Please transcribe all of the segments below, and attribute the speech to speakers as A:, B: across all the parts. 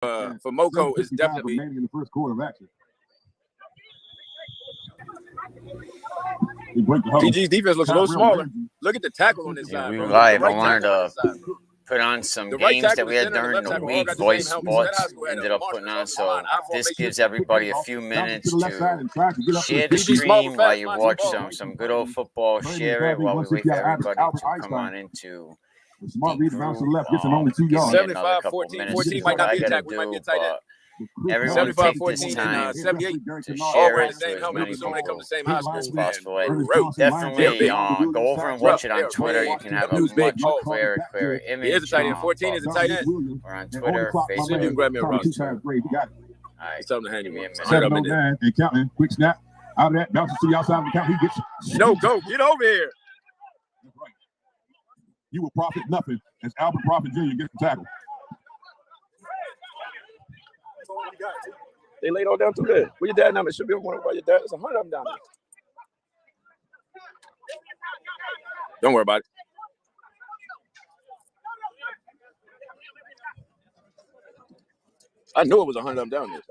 A: Moko is definitely
B: in the first quarter of action.
A: PG's defense looks a little smaller. Look at the tackle on this side,
C: we
A: bro.
C: live. I wanted to put on some games that we had during the week. Voycesports ended up putting on, so this gives everybody a few minutes to share the stream while you watch some good old football. Share it while we wait for everybody to come on into
B: Smart read bounce to the left, gets him only 2 yards.
A: 75-14 might not be a tackle. We might be a tight end.
C: Everyone take this time
A: 78
C: to share it to
A: same
C: as
A: helmet,
C: many
A: so they come
C: people
A: to the same high school
C: as possible. And
A: Bro,
C: definitely go over and watch it on Twitter. You can have a much clearer image.
A: He is a tight end. 14 is a tight end.
C: Or on Twitter,
A: You can
C: Facebook.
A: grab me a rock.
C: All right,
A: Tell him to hand you
C: give me
A: a
C: a
A: minute.
C: minute.
B: And counting, quick snap. Out of that, bounces to the outside of the count. He gets
A: No, go. Get over here.
B: You will profit nothing as Albert Prophet Jr. gets the tackle.
A: They laid all down through there. Where your dad number? Should be one about your dad. There's 100 of them down there. Don't worry about it. I knew it was 100 of them down there.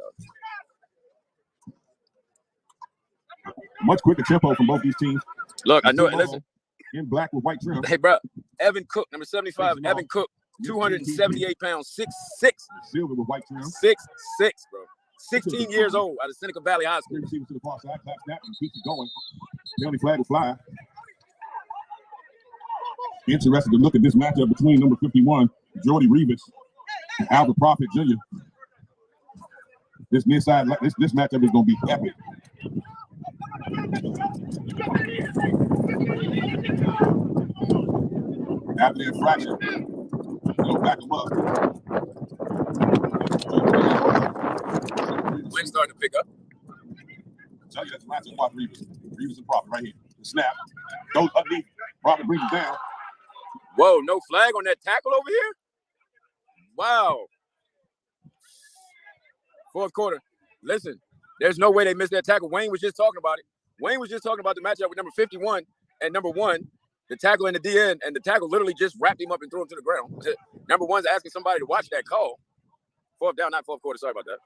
B: Much quicker tempo from both these teams.
A: Look, I know it. Listen.
B: In black with white trim.
A: Hey, bro. Evan Cook, number 75. Evan Cook, 278 pounds, 6'6".
B: Silver with white trim.
A: 6'6", bro. 16 years old out of Seneca Valley High School.
B: Receiver to the far side, clap snap, and keeps it going. Penalty flag will fly. Interested to look at this matchup between number 51, Jordy Reeves, and Albert Prophet Jr. This near side, this matchup is going to be epic. After the infraction, they'll back him up.
A: Wind's starting to pick up.
B: Tell you that's the matchup. Watch Reeves. Reeves and Prophet right here. The snap. Goes underneath. Prophet brings it down.
A: Whoa, no flag on that tackle over here? Wow. Fourth quarter. Listen, there's no way they missed that tackle. Wayne was just talking about it. Wayne was just talking about the matchup with number 51 and number 1, the tackle and the DN, and the tackle literally just wrapped him up and threw him to the ground. Number 1's asking somebody to watch that call. Fourth down, not fourth quarter. Sorry about that.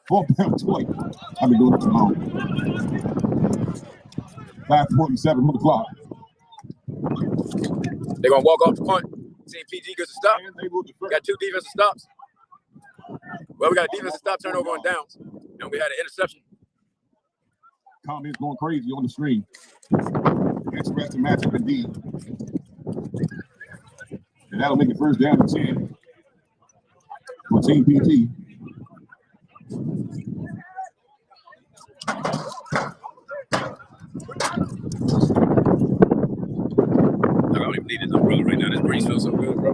B: Fourth down, 20. I've been doing it too long. 5:47 on the clock.
A: They're going to walk off the punt. See if PG gets a stop. We got 2 defensive stops. Well, we got a defensive stop turnover on downs. And we had an interception.
B: Comments going crazy on the screen. Interesting matchup indeed. And that'll make it first down to 10 for Team PG.
A: I don't even need this umbrella right now. This breeze feels so good, bro.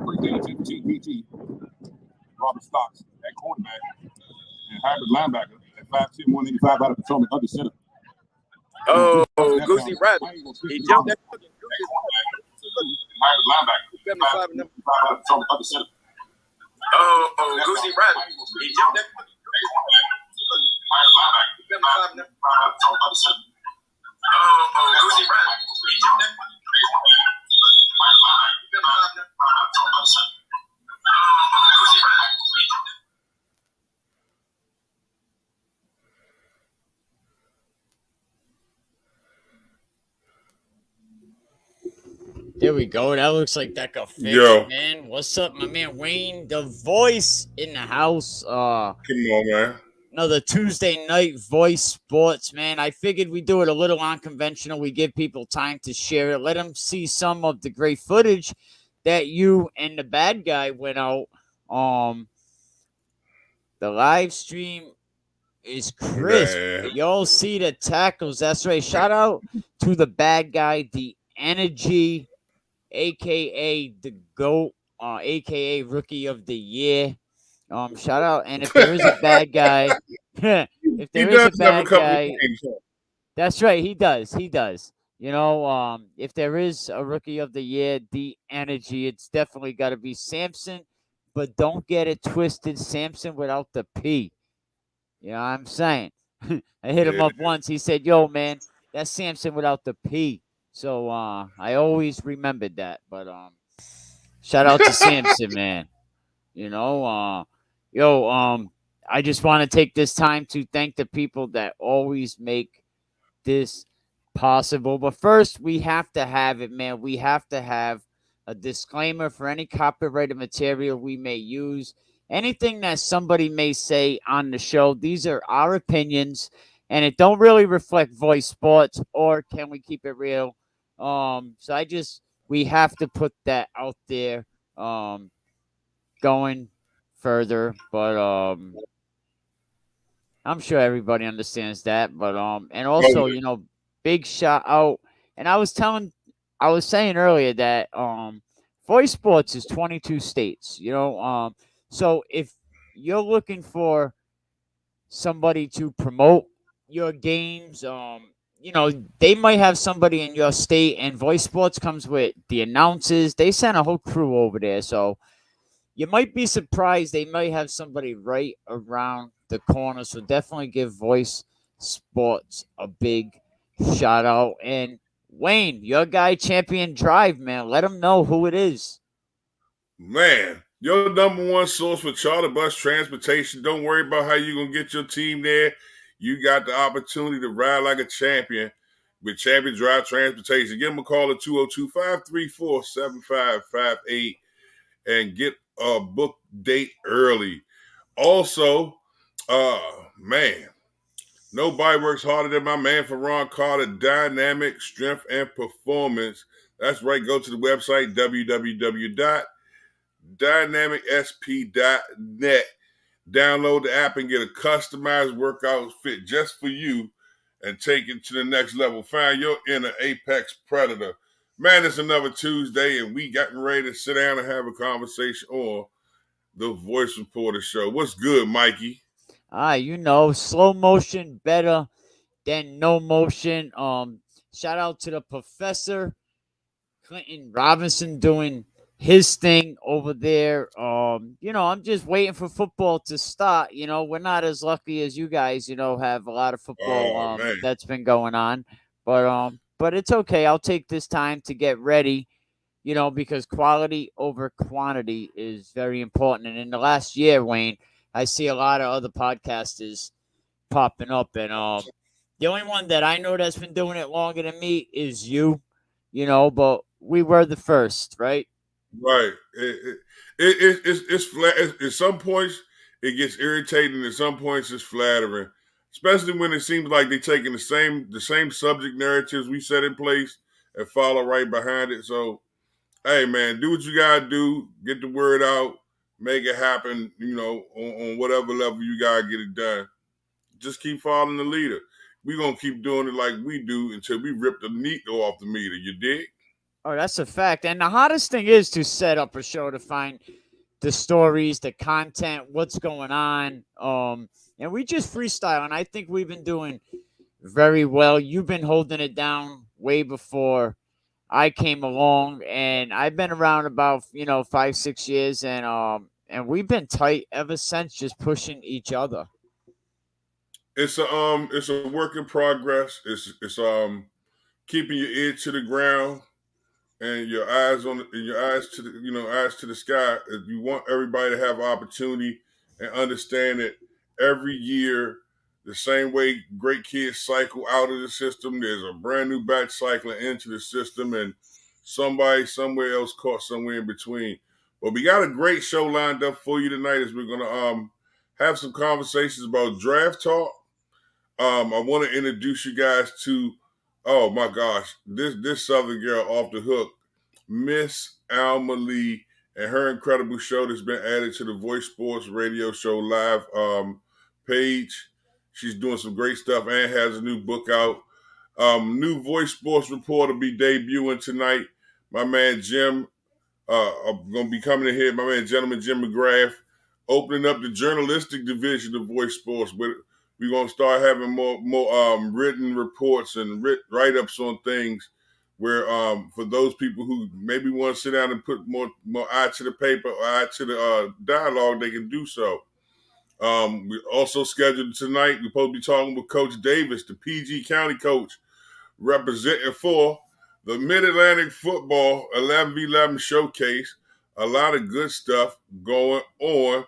B: First down to Team PG. Robert Stocks at cornerback and hybrid linebacker at 5'10", 185 out of Potomac under center.
A: Oh, Goosey Bradley. He jumped that.
B: Hybrid linebacker
A: 75 and
B: 5'5" out of Potomac under center.
A: Oh, Goosey Bradley. He jumped that.
B: Hybrid linebacker 5'5" out of Potomac under center.
A: Oh, Goosey Bradley. He jumped that.
C: There we go. That looks like that got fixed, man. What's up, my man Wayne? The Voice in the house.
D: Come on, man.
C: Another Tuesday night Voycesports, man. I figured we do it a little unconventional. We give people time to share it. Let them see some of the great footage that you and the bad guy went out. The live stream is crisp. Y'all see the tackles. That's right. Shout out to the bad guy, the Energy, a.k.a. the GOAT, a.k.a. Rookie of the Year. Shout out. And if there is a bad guy, if there is a bad guy, that's right. He does. You know, if there is a Rookie of the Year, the Energy, it's definitely got to be SAMSON. But don't get it twisted. SAMSON without the P. You know what I'm saying? I hit him up once. He said, yo, man, that's SAMSON without the P. So I always remembered that. But Shout out to Samson, man. I just want to take this time to thank the people that always make this possible. But first, we have to have it, man. We have to have a disclaimer for any copyrighted material we may use. Anything that somebody may say on the show, these are our opinions, and it don't really reflect Voice Sports, or can we keep it real? We have to put that out there. Going further, but I'm sure everybody understands that. But and also, big shout out. And I was saying earlier that Voice Sports is 22 states. So if you're looking for somebody to promote your games, they might have somebody in your state, and Voice Sports comes with the announcers. They send a whole crew over there, so you might be surprised they might have somebody right around the corner. So definitely give Voice Sports a big shout out. And Wayne, your guy Champion Drive, man, let them know who it is.
D: Man, your number one source for charter bus transportation. Don't worry about how you're going to get your team there. You got the opportunity to ride like a champion with Champion Drive Transportation. Give them a call at 202-534-7558 and get a book date early. Also, man, nobody works harder than my man Ferron Carter, Dynamic Strength and Performance. That's right. Go to the website, www.dynamicsp.net. Download the app and get a customized workout fit just for you and take it to the next level. Find your inner apex predator. Man, it's another Tuesday, and we getting ready to sit down and have a conversation on the Voice Reporter Show. What's good, Mikey?
C: Slow motion better than no motion. Shout out to the Professor Clinton Robinson doing his thing over there. I'm just waiting for football to start. We're not as lucky as you guys, have a lot of football that's been going on. But it's okay. I'll take this time to get ready, because quality over quantity is very important. And in the last year, Wayne, I see a lot of other podcasters popping up. And the only one that I know that's been doing it longer than me is you, but we were the first, right?
D: Right. It's flat. At some points, it gets irritating. At some points, it's flattering. Especially when it seems like they're taking the same subject narratives we set in place and follow right behind it. So, hey, man, do what you got to do. Get the word out. Make it happen, on whatever level you got to get it done. Just keep following the leader. We're going to keep doing it like we do until we rip the meat off the meter. You dig?
C: Oh, that's a fact. And the hardest thing is to set up a show to find the stories, the content, what's going on. And we just freestyle, and I think we've been doing very well. You've been holding it down way before I came along, and I've been around about 5-6 years, and we've been tight ever since, just pushing each other.
D: It's a work in progress. It's keeping your ear to the ground and your eyes to the eyes to the sky. If you want everybody to have opportunity and understand that every year, the same way great kids cycle out of the system, there's a brand new batch cycling into the system, and somebody somewhere else caught somewhere in between. But we got a great show lined up for you tonight as we're gonna have some conversations about draft talk. I want to introduce you guys to, oh my gosh, this Southern girl off the hook, Miss Alma Lee, and her incredible show that's been added to the Voice Sports Radio Show live page. She's doing some great stuff and has a new book out. New Voice Sports reporter be debuting tonight. My man Jim, I'm going to be coming in here. My man, gentleman Jim McGrath, opening up the journalistic division of Voice Sports. We're going to start having more written reports and write-ups on things where for those people who maybe want to sit down and put more eye to the paper or eye to the dialogue, they can do so. We also scheduled tonight, we're supposed to be talking with Coach Davis, the PG County coach, representing for the Mid-Atlantic Football 11v11 Showcase. a lot of good stuff going on.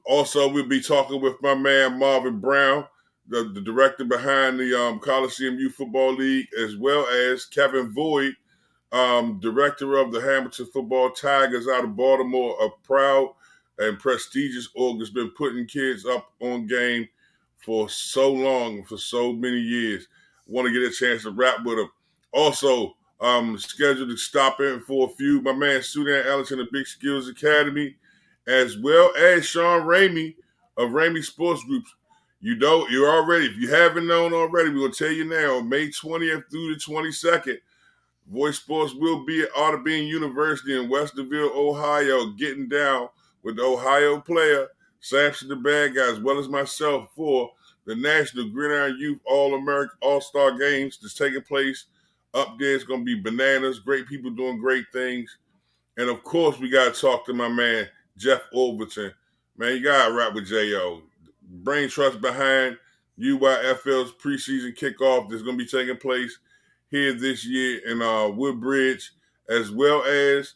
D: Also, we'll be talking with my man Marvin Brown, the director behind the Coliseum Youth Football League, as well as Kevin Voigt, director of the Hamilton Football Tigers out of Baltimore, a proud and prestigious org that's been putting kids up on game for so long, for so many years. Want to get a chance to rap with him. Also, scheduled to stop in for a few. My man Sudan Ellington of Big Skills Academy, as well as Sean Ramey of Ramey Sports Groups. You know, you're already, if you haven't known already, we're going to tell you now, May 20th through the 22nd, Voycesports will be at Otterbein University in Westerville, Ohio, getting down with the Ohio player, SAMSON the Bad Guy, as well as myself, for the National Gridiron Youth All-American All-Star Games that's taking place up there. It's going to be bananas, great people doing great things. And, of course, we got to talk to my man, Jeff Overton. Man, you got to rap with J.O. Brain trust behind UYFL's preseason kickoff that's going to be taking place here this year in Woodbridge, as well as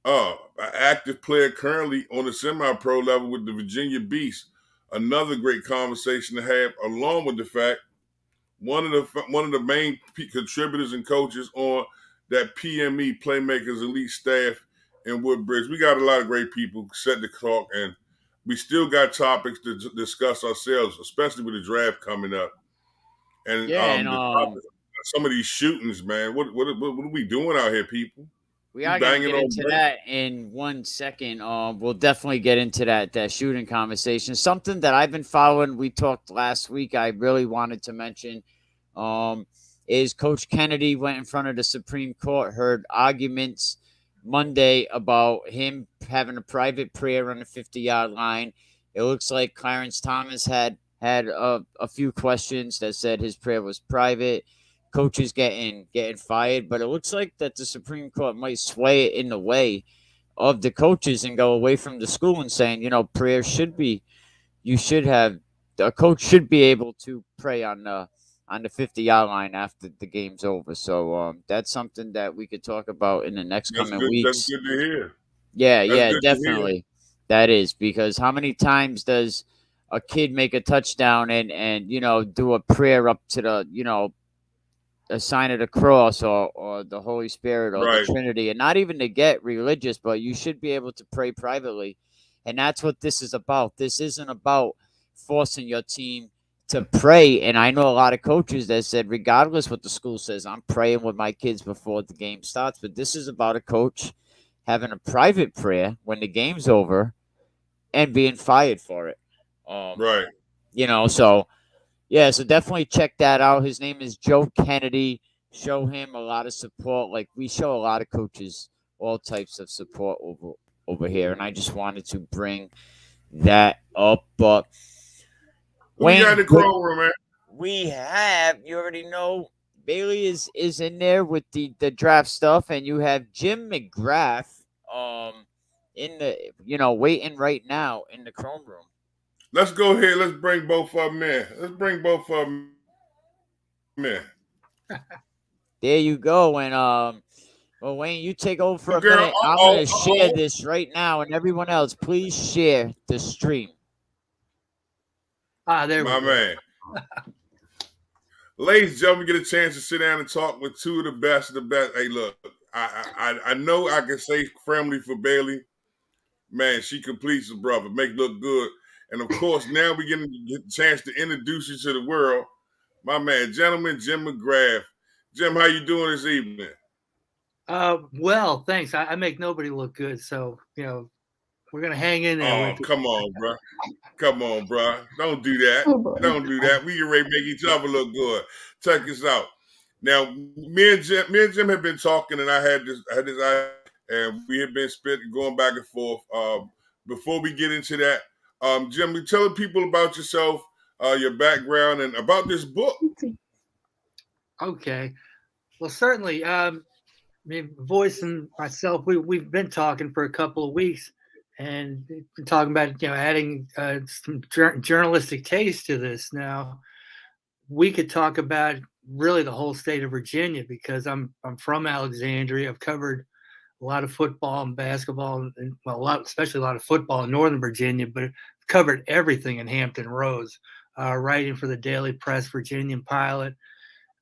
D: an active player currently on the semi-pro level with the Virginia Beast. Another great conversation to have, along with the fact one of the main contributors and coaches on that PME Playmakers Elite staff in Woodbridge. We got a lot of great people set to talk, and we still got topics to discuss ourselves, especially with the draft coming up. And some of these shootings, man. What are we doing out here, people?
C: We are going to get into that in 1 second. We'll definitely get into that shooting conversation. Something that I've been following, we talked last week, I really wanted to mention, is Coach Kennedy went in front of the Supreme Court, heard arguments Monday about him having a private prayer on the 50-yard line. It looks like Clarence Thomas had a few questions that said his prayer was private. Coaches getting fired, but it looks like that the Supreme Court might sway it in the way of the coaches and go away from the school and saying, prayer should be, a coach should be able to pray on the 50-yard line after the game's over. So that's something that we could talk about in the next coming weeks.
D: That's good to hear.
C: Yeah, definitely. That is, because how many times does a kid make a touchdown and do a prayer up to the, a sign of the cross or the Holy Spirit or the Trinity, and not even to get religious, but you should be able to pray privately. And that's what this is about. This isn't about forcing your team to pray. And I know a lot of coaches that said, regardless what the school says, I'm praying with my kids before the game starts. But this is about a coach having a private prayer when the game's over and being fired for it. So yeah, so definitely check that out. His name is Joe Kennedy. Show him a lot of support. Like we show a lot of coaches all types of support over here. And I just wanted to bring that up. But
D: we got the chrome room, man.
C: We have, you already know, Bailey is in there with the draft stuff, and you have Jim McGrath in the waiting right now in the chrome room.
D: Let's go ahead. Let's bring both of them in.
C: There you go. And Wayne, you take over for a minute. I'm going to share this right now, and everyone else, please share the stream.
B: There we go.
D: My man. Ladies and gentlemen, get a chance to sit down and talk with two of the best of the best. Hey, look, I know I can say firmly for Bailey, man, she completes the brother, make it look good. And, of course, now we get a chance to introduce you to the world. My man, gentleman, Jim McGrath. Jim, how you doing this evening?
E: Well, thanks. I make nobody look good, so, we're going to hang in there.
D: Oh, come on, bro. Come on, bro. Don't do that. Don't do that. We can ready to make each other look good. Check this out. Now, me and Jim have been talking, and I had this idea, and we have been going back and forth. Before we get into that, Jim, you tell the people about yourself, your background, and about this book.
E: Okay. Well, certainly. Voice and myself, we've been talking for a couple of weeks, and been talking about adding some journalistic taste to this. Now, we could talk about really the whole state of Virginia, because I'm from Alexandria. I've covered a lot of football and basketball, and well, especially a lot of football in Northern Virginia, but covered everything in Hampton Roads. Writing for the Daily Press, Virginian Pilot,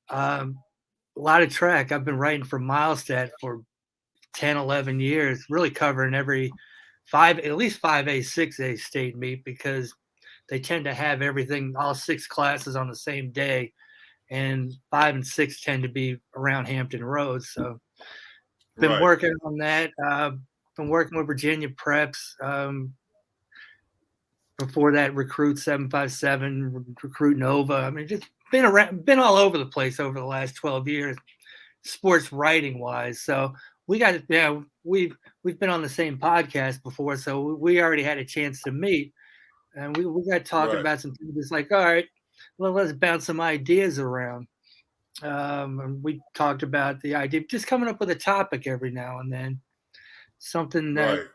E: a lot of track. I've been writing for Milestat for 10, 11 years, really covering every at least 5A, 6A state meet, because they tend to have everything, all 6 classes on the same day, and 5 and 6 tend to be around Hampton Roads. So been working on that. Been working with Virginia Preps. Before that, Recruit 757, Recruit Nova. I mean, just been all over the place over the last 12 years, sports writing wise. So we got, we've been on the same podcast before, so we already had a chance to meet, and we got talking about some things. It's like, all right, well, let's bounce some ideas around. And we talked about the idea of just coming up with a topic every now and then, something that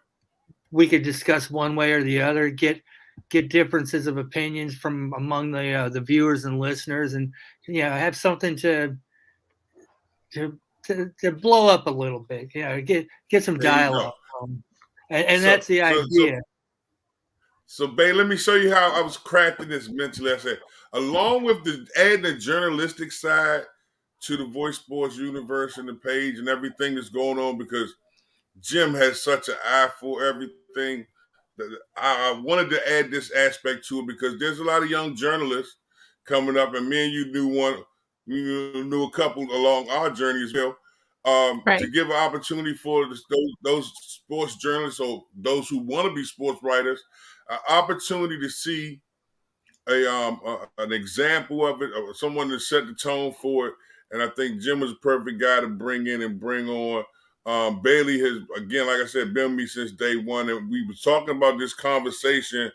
E: we could discuss one way or the other, get differences of opinions from among the viewers and listeners, and have something to blow up a little bit, get some dialogue, and that's the idea.
D: So, Bay, let me show you how I was crafting this mentally. I said, along with adding the journalistic side to the Voycesports universe and the page and everything that's going on, because Jim has such an eye for everything. I wanted to add this aspect to it because there's a lot of young journalists coming up, and me and you knew a couple along our journey as well. To give an opportunity for those sports journalists or those who want to be sports writers, an opportunity to see an example of it, or someone to set the tone for it. And I think Jim was a perfect guy to bring in and bring on. Bailey has, again, like I said, been with me since day one, and we were talking about this conversation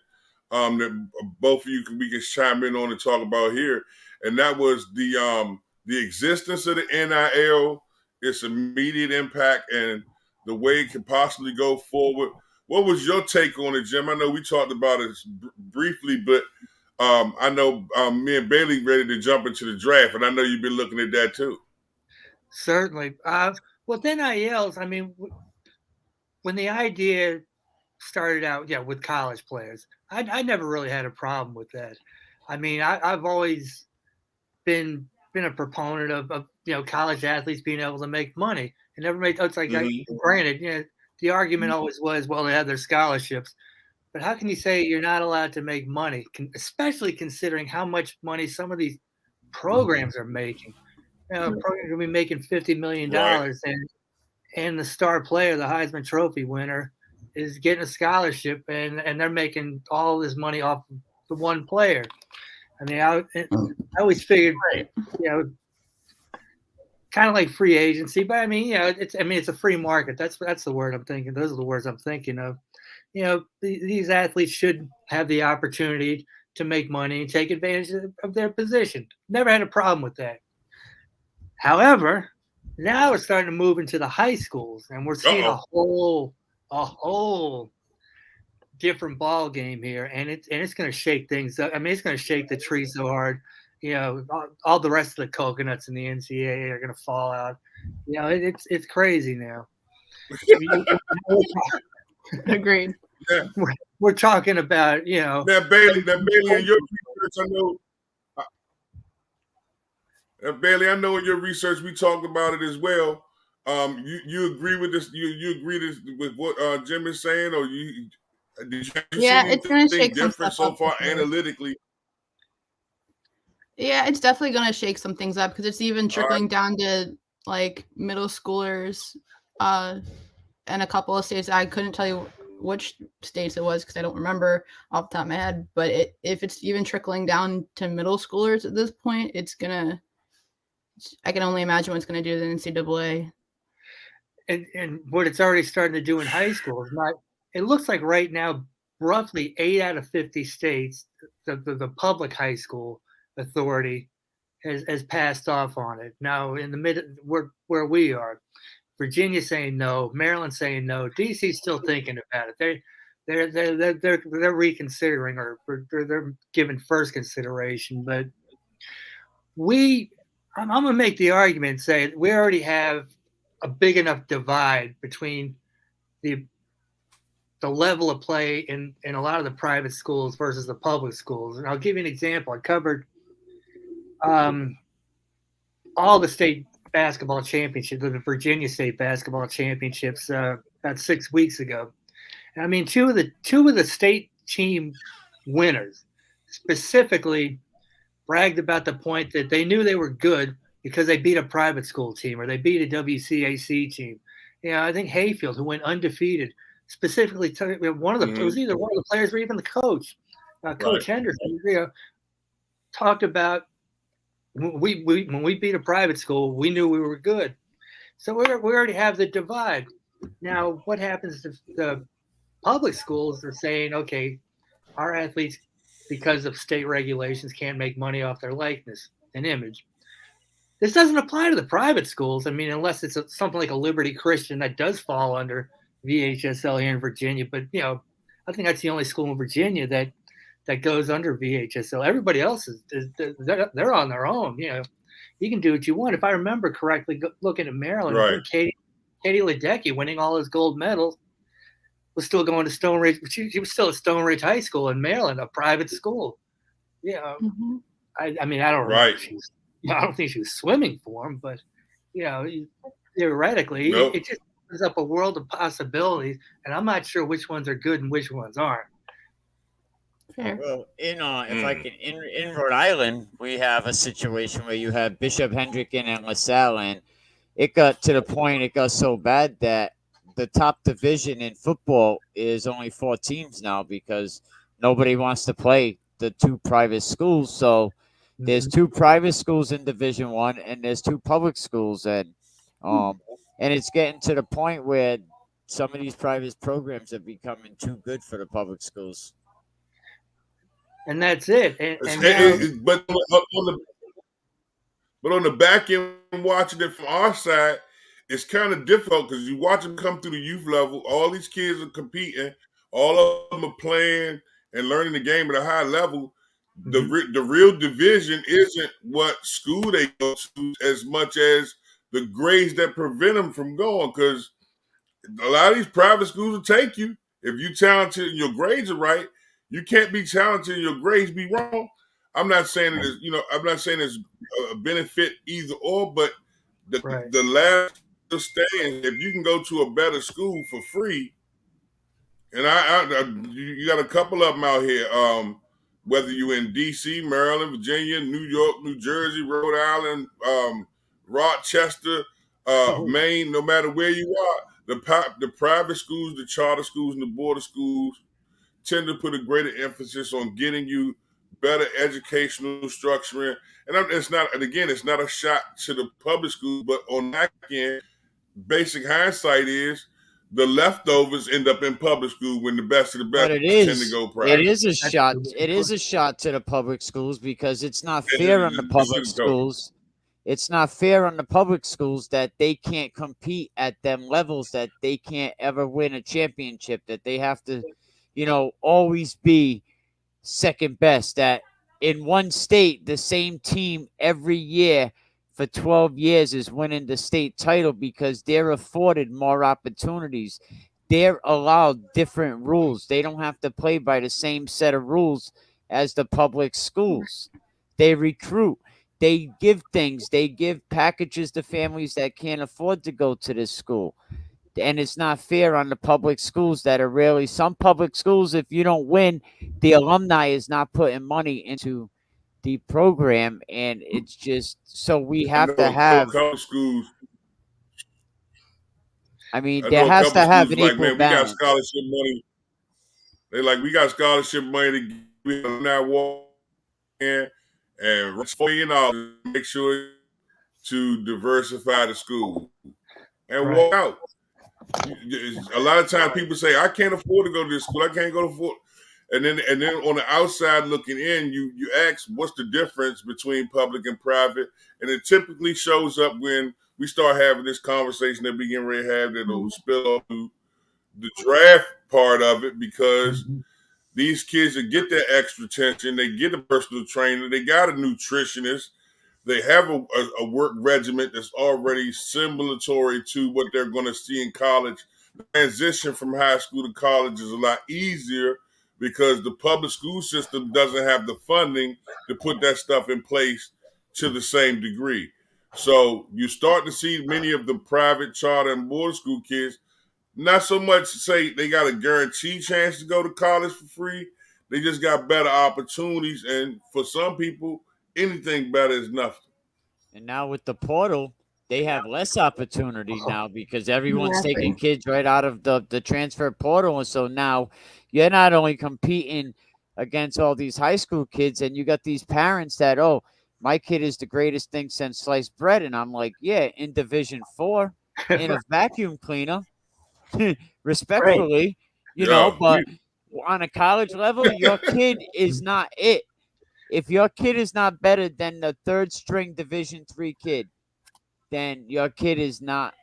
D: that both of you we can chime in on and talk about here, and that was the existence of the NIL, its immediate impact, and the way it could possibly go forward. What was your take on it, Jim? I know we talked about it briefly, but I know me and Bailey ready to jump into the draft, and I know you've been looking at that too.
E: Certainly. With NILs, I mean, when the idea started out, with college players, I never really had a problem with that. I mean, I've always been a proponent of college athletes being able to make money and never made. It's like, granted, the argument always was, well, they had their scholarships, but how can you say you're not allowed to make money, especially considering how much money some of these programs are making? Programs are going to be making $50 million, and the star player, the Heisman Trophy winner, is getting a scholarship, and they're making all this money off the one player. I mean, I always figured, kind of like free agency, but I mean, it's a free market. That's the word I'm thinking. Those are the words I'm thinking of. These athletes should have the opportunity to make money and take advantage of their position. Never had a problem with that. However, now we're starting to move into the high schools, and we're seeing a whole different ball game here, and it's going to shake things up. I mean, it's going to shake the tree so hard, all the rest of the coconuts in the NCAA are going to fall out. It's crazy now.
F: Agreed.
D: Yeah.
E: We're talking about
D: Now Bailey, in your research, I know. Bailey, I know in your research we talked about it as well. You agree with this? You agree with what Jim is saying, or did you
F: it's going to shake
D: different so far analytically?
F: Yeah, it's definitely going to shake some things up because it's even trickling down to like middle schoolers, and a couple of states. I couldn't tell you which states it was because I don't remember off the top of my head. But if it's even trickling down to middle schoolers at this point, it's gonna. I can only imagine what it's going to do to the NCAA.
E: And what it's already starting to do in high school is not. It looks like right now, roughly 8 out of 50 states, the public high school authority has passed off on it. Now in the mid where we are, Virginia saying no, Maryland saying no, DC still thinking about it. They're reconsidering or they're giving first consideration, but I'm going to make the argument and say we already have a big enough divide between the level of play in a lot of the private schools versus the public schools. And I'll give you an example. I covered all the state basketball championships, the Virginia State basketball championships, about 6 weeks ago. And I mean, two of the state team winners specifically bragged about the point that they knew they were good because they beat a private school team or they beat a WCAC team. I think Hayfield, who went undefeated, specifically one of the it was either one of the players or even the coach, Coach Henderson, talked about when we beat a private school, we knew we were good. So we already have the divide. Now, what happens if the public schools are saying, okay, our athletes, because of state regulations, can't make money off their likeness and image? This doesn't apply to the private schools. I mean, unless it's something like a Liberty Christian that does fall under VHSL here in Virginia. But, I think that's the only school in Virginia that goes under VHSL. Everybody else they're on their own. You can do what you want. If I remember correctly, looking at Maryland, Katie Ledecky winning all his gold medals was still going to Stone Ridge. She was still at Stone Ridge High School in Maryland, a private school. I mean, I don't remember. I don't think she was swimming for him, but theoretically, it just opens up a world of possibilities, and I'm not sure which ones are good and which ones aren't.
F: Fair.
C: Well, if I can, in Rhode Island, we have a situation where you have Bishop Hendricken and LaSalle, and it got to the point, it got so bad that the top division in football is only 4 teams now because nobody wants to play the 2 private schools. So there's 2 private schools in Division 1 and there's 2 public schools, and it's getting to the point where some of these private programs are becoming too good for the public schools.
E: And that's it.
D: But on the back end, watching it from our side, it's kind of difficult because you watch them come through the youth level. All these kids are competing. All of them are playing and learning the game at a high level. The real division isn't what school they go to as much as the grades that prevent them from going, because a lot of these private schools will take you. If you're talented and your grades are right, you can't be talented and your grades be wrong. I'm not saying it's a benefit either or, but the last stand, if you can go to a better school for free, and you got a couple of them out here, whether you're in D.C., Maryland, Virginia, New York, New Jersey, Rhode Island, Rochester, Maine, no matter where you are, the private schools, the charter schools, and the border schools tend to put a greater emphasis on getting you better educational structuring. And it's not a shot to the public school, but on that end, basic hindsight is the leftovers end up in public school when the best of the best tend to go private.
C: It is a shot. It is a shot to the public schools because it's not fair on the public schools. It's not fair on the public schools that they can't compete at them levels, that they can't ever win a championship, that they have to, always be second best. That in one state, the same team every year for 12 years is winning the state title because they're afforded more opportunities. They're allowed different rules. They don't have to play by the same set of rules as the public schools. They recruit. They give things. They give packages to families that can't afford to go to this school. And it's not fair on the public schools that are really, some public schools, if you don't win, the alumni is not putting money into the program, and it's just, so we have to have
D: schools.
C: I mean, there has to have an equal
D: balance. We got scholarship money. we got scholarship money to give now walk in and $4 million make sure to diversify the school and walk out. A lot of times people say, I can't afford to go to this school. I can't go to afford. And then on the outside looking in, you ask, what's the difference between public and private? And it typically shows up when we start having this conversation that we get ready to have that'll spill off to the draft part of it, because these kids that get that extra attention, they get a personal trainer, they got a nutritionist, They have a work regimen that's already similatory to what they're going to see in college. The transition from high school to college is a lot easier because the public school system doesn't have the funding to put that stuff in place to the same degree. So you start to see many of the private charter and boarding school kids not so much say they got a guaranteed chance to go to college for free. They just got better opportunities. And for some people, anything better is nothing.
C: And now with the portal, they have less opportunity now because everyone's
F: Exactly.
C: taking kids right out of the transfer portal. And so now you're not only competing against all these high school kids, and you got these parents that, oh, my kid is the greatest thing since sliced bread. And I'm like, yeah, in Division 4, in a vacuum cleaner, respectfully, you know, but on a college level, your kid is not it. If your kid is not better than the third string Division 3 kid, then your kid is not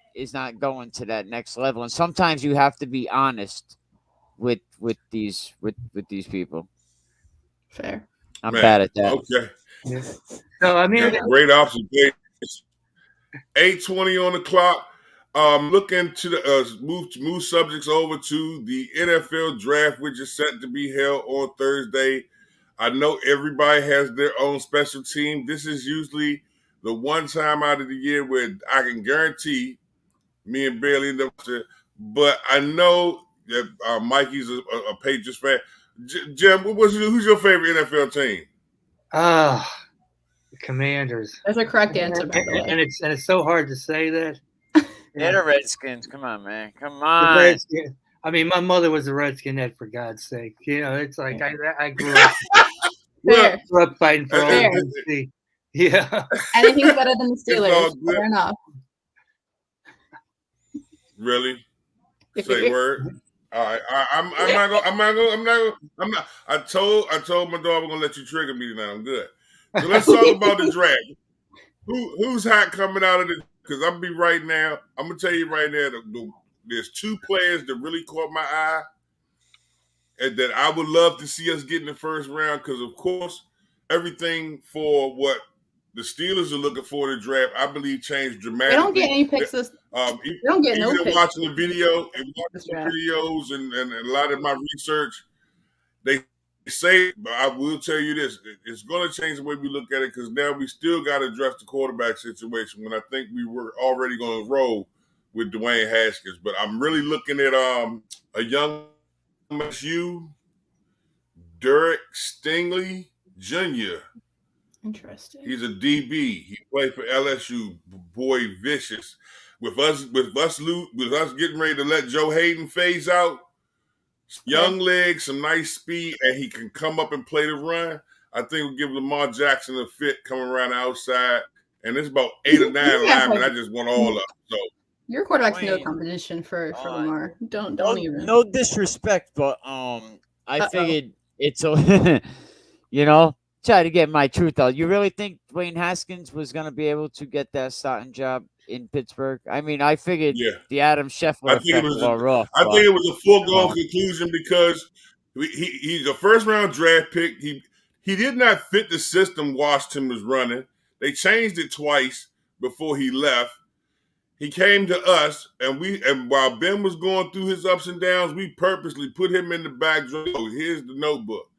C: going to that next level. And sometimes you have to be honest with these people.
F: Fair.
C: I'm bad at that.
D: Okay.
E: Yeah. So I mean,
D: Great observation. 8:20 on the clock. Looking to the move subjects over to the NFL draft, which is set to be held on Thursday. I know everybody has their own special team. This is usually the one time out of the year where I can guarantee me and Bailey end up to. But I know that Mikey's a Patriots fan. Jim, who's your favorite NFL team?
E: the Commanders.
F: That's a correct answer, by the way.
E: And it's so hard to say that.
C: They're the Redskins. Come on, man. Come
E: The
C: on.
E: Redskins. I mean, my mother was a Redskin head, for God's sake. You know, it's like I grew up,
F: Fair.
E: fighting for all
F: Fair.
E: the Yeah.
F: Anything's better than the
D: It's all
F: Steelers.
D: good.
F: Fair enough.
D: Really? Say word. All right. I'm not. I told my dog I'm gonna let you trigger me tonight. I'm good. So let's talk about the draft. Who's hot coming out of the? Because I'm gonna be right now. I'm gonna tell you right now. There's two players that really caught my eye, and that I would love to see us get in the first round. Because of course, everything for what the Steelers are looking for in the draft, I believe, changed dramatically.
F: They don't get any picks. They don't get no
D: Even
F: picks.
D: watching the video and watching the videos and a lot of my research, they say, but I will tell you this, it's going to change the way we look at it because now we still got to address the quarterback situation when I think we were already going to roll with Dwayne Haskins. But I'm really looking at a young MSU, Derek Stingley Jr.
F: Interesting.
D: He's a DB. He played for LSU. Boy, vicious. With us getting ready to let Joe Hayden phase out, young legs, some nice speed, and he can come up and play the run. I think we'll give Lamar Jackson a fit coming around the outside. And there's about 8 or 9 linemen. I just want all of them. So
F: Your quarterback's no competition for Lamar. Don't even.
C: No disrespect, but I figured it's a you know, try to get my truth out. You really think Dwayne Haskins was going to be able to get that starting job in Pittsburgh? I mean, I figured the Adam Scheffler effect wore off.
D: I think it was a foregone conclusion because he's a first-round draft pick. He did not fit the system Washington was running. They changed it twice before he left. He came to us, and while Ben was going through his ups and downs, we purposely put him in the back. Oh, here's the notebook.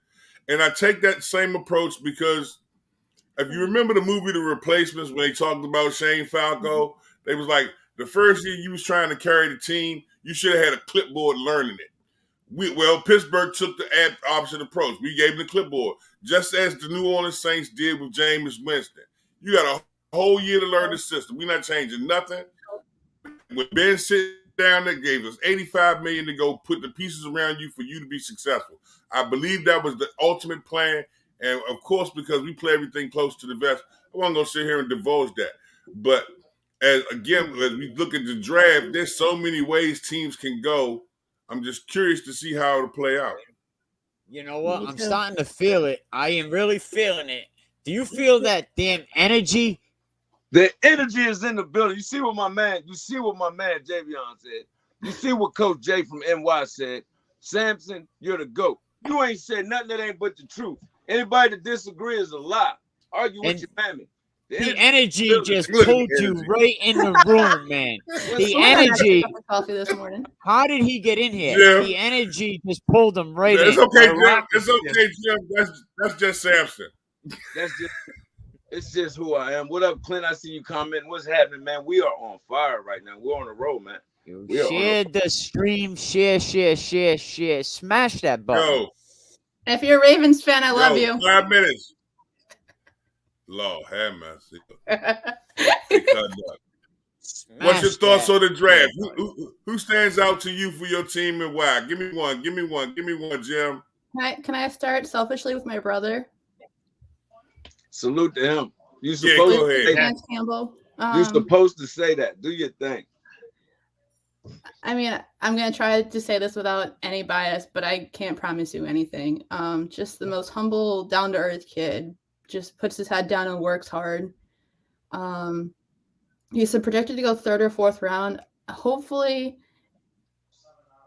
D: And I take that same approach because if you remember the movie The Replacements, when they talked about Shane Falco, they was like, the first year you was trying to carry the team, you should have had a clipboard learning it. Pittsburgh took the opposite approach. We gave him the clipboard, just as the New Orleans Saints did with Jameis Winston. You got a whole year to learn the system. We're not changing nothing. When Ben sit down there, gave us $85 million to go put the pieces around you for you to be successful. I believe that was the ultimate plan. And of course, because we play everything close to the vest, I wasn't going to sit here and divulge that. But as we look at the draft, there's so many ways teams can go. I'm just curious to see how it'll play out.
C: You know what? I'm starting to feel it. I am really feeling it. Do you feel that damn energy?
G: The energy is in the building. You see what my man Javion said. You see what Coach Jay from NY said. Samson, you're the GOAT. You ain't said nothing that ain't but the truth. Anybody that disagree is a lie. Argue with your mammy.
C: The energy just
D: Look at
C: pulled
D: the
C: you
D: energy.
C: right in the room, man. The
F: Someone had
C: energy.
F: a cup of coffee this morning.
C: How did he get in here?
D: Jim.
C: The energy just pulled him right
D: It's
C: in.
D: okay,
G: The
D: Jim.
G: Rock
D: It's
G: is
D: okay, Jim. That's just Samson.
G: That's just it's just who I am. What up, Clint? I see you commenting. What's happening, man? We are on fire right now. We're on the road, man. We are on
C: Share the stream. Share. Smash that button.
D: Yo,
F: If you're a Ravens fan, I love you.
D: 5 minutes. Lord have mercy. They cut up. What's your thoughts on the draft? Who stands out to you for your team and why? Give me one, Jim.
F: Can I start selfishly with my brother?
G: Salute to him. You
D: Yeah,
G: supposed
D: go
G: to
D: ahead.
G: say that.
F: Lance Campbell.
G: You're supposed to say that. Do your thing.
F: I mean, I'm gonna try to say this without any bias, but I can't promise you anything. Just the most humble, down to earth kid. Just puts his head down and works hard. He's projected to go 3rd or 4th round. Hopefully,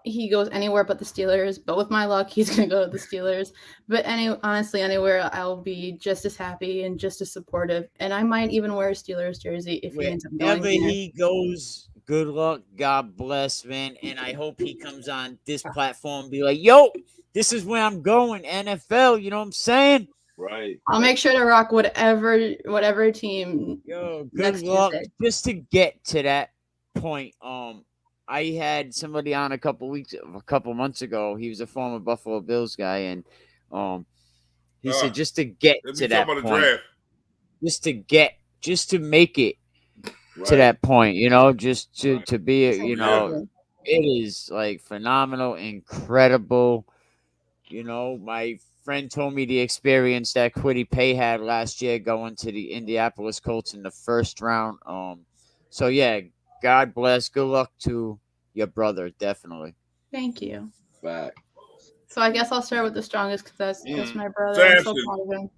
F: he goes anywhere but the Steelers. But with my luck, he's gonna go to the Steelers. But honestly, anywhere I'll be just as happy and just as supportive. And I might even wear a Steelers jersey if he ends up going
C: Wherever
F: there.
C: he goes, good luck. God bless, man. And I hope he comes on this platform and be like, yo, this is where I'm going. NFL, you know what I'm saying?
G: Right.
F: I'll make sure to rock whatever team.
C: Yo, good
F: next
C: luck.
F: Tuesday.
C: Just to get to that point, I had somebody on a couple months ago. He was a former Buffalo Bills guy, and he said just to get to that
D: About the
C: point,
D: draft.
C: just to make it to that point, just to be, it is like phenomenal, incredible. My friend told me the experience that Kwity Paye had last year going to the Indianapolis Colts in the 1st round. So yeah, God bless. Good luck to your brother, definitely.
F: Thank you.
G: Fact.
F: So I guess I'll start with the strongest because that's my brother. I'm so proud of him.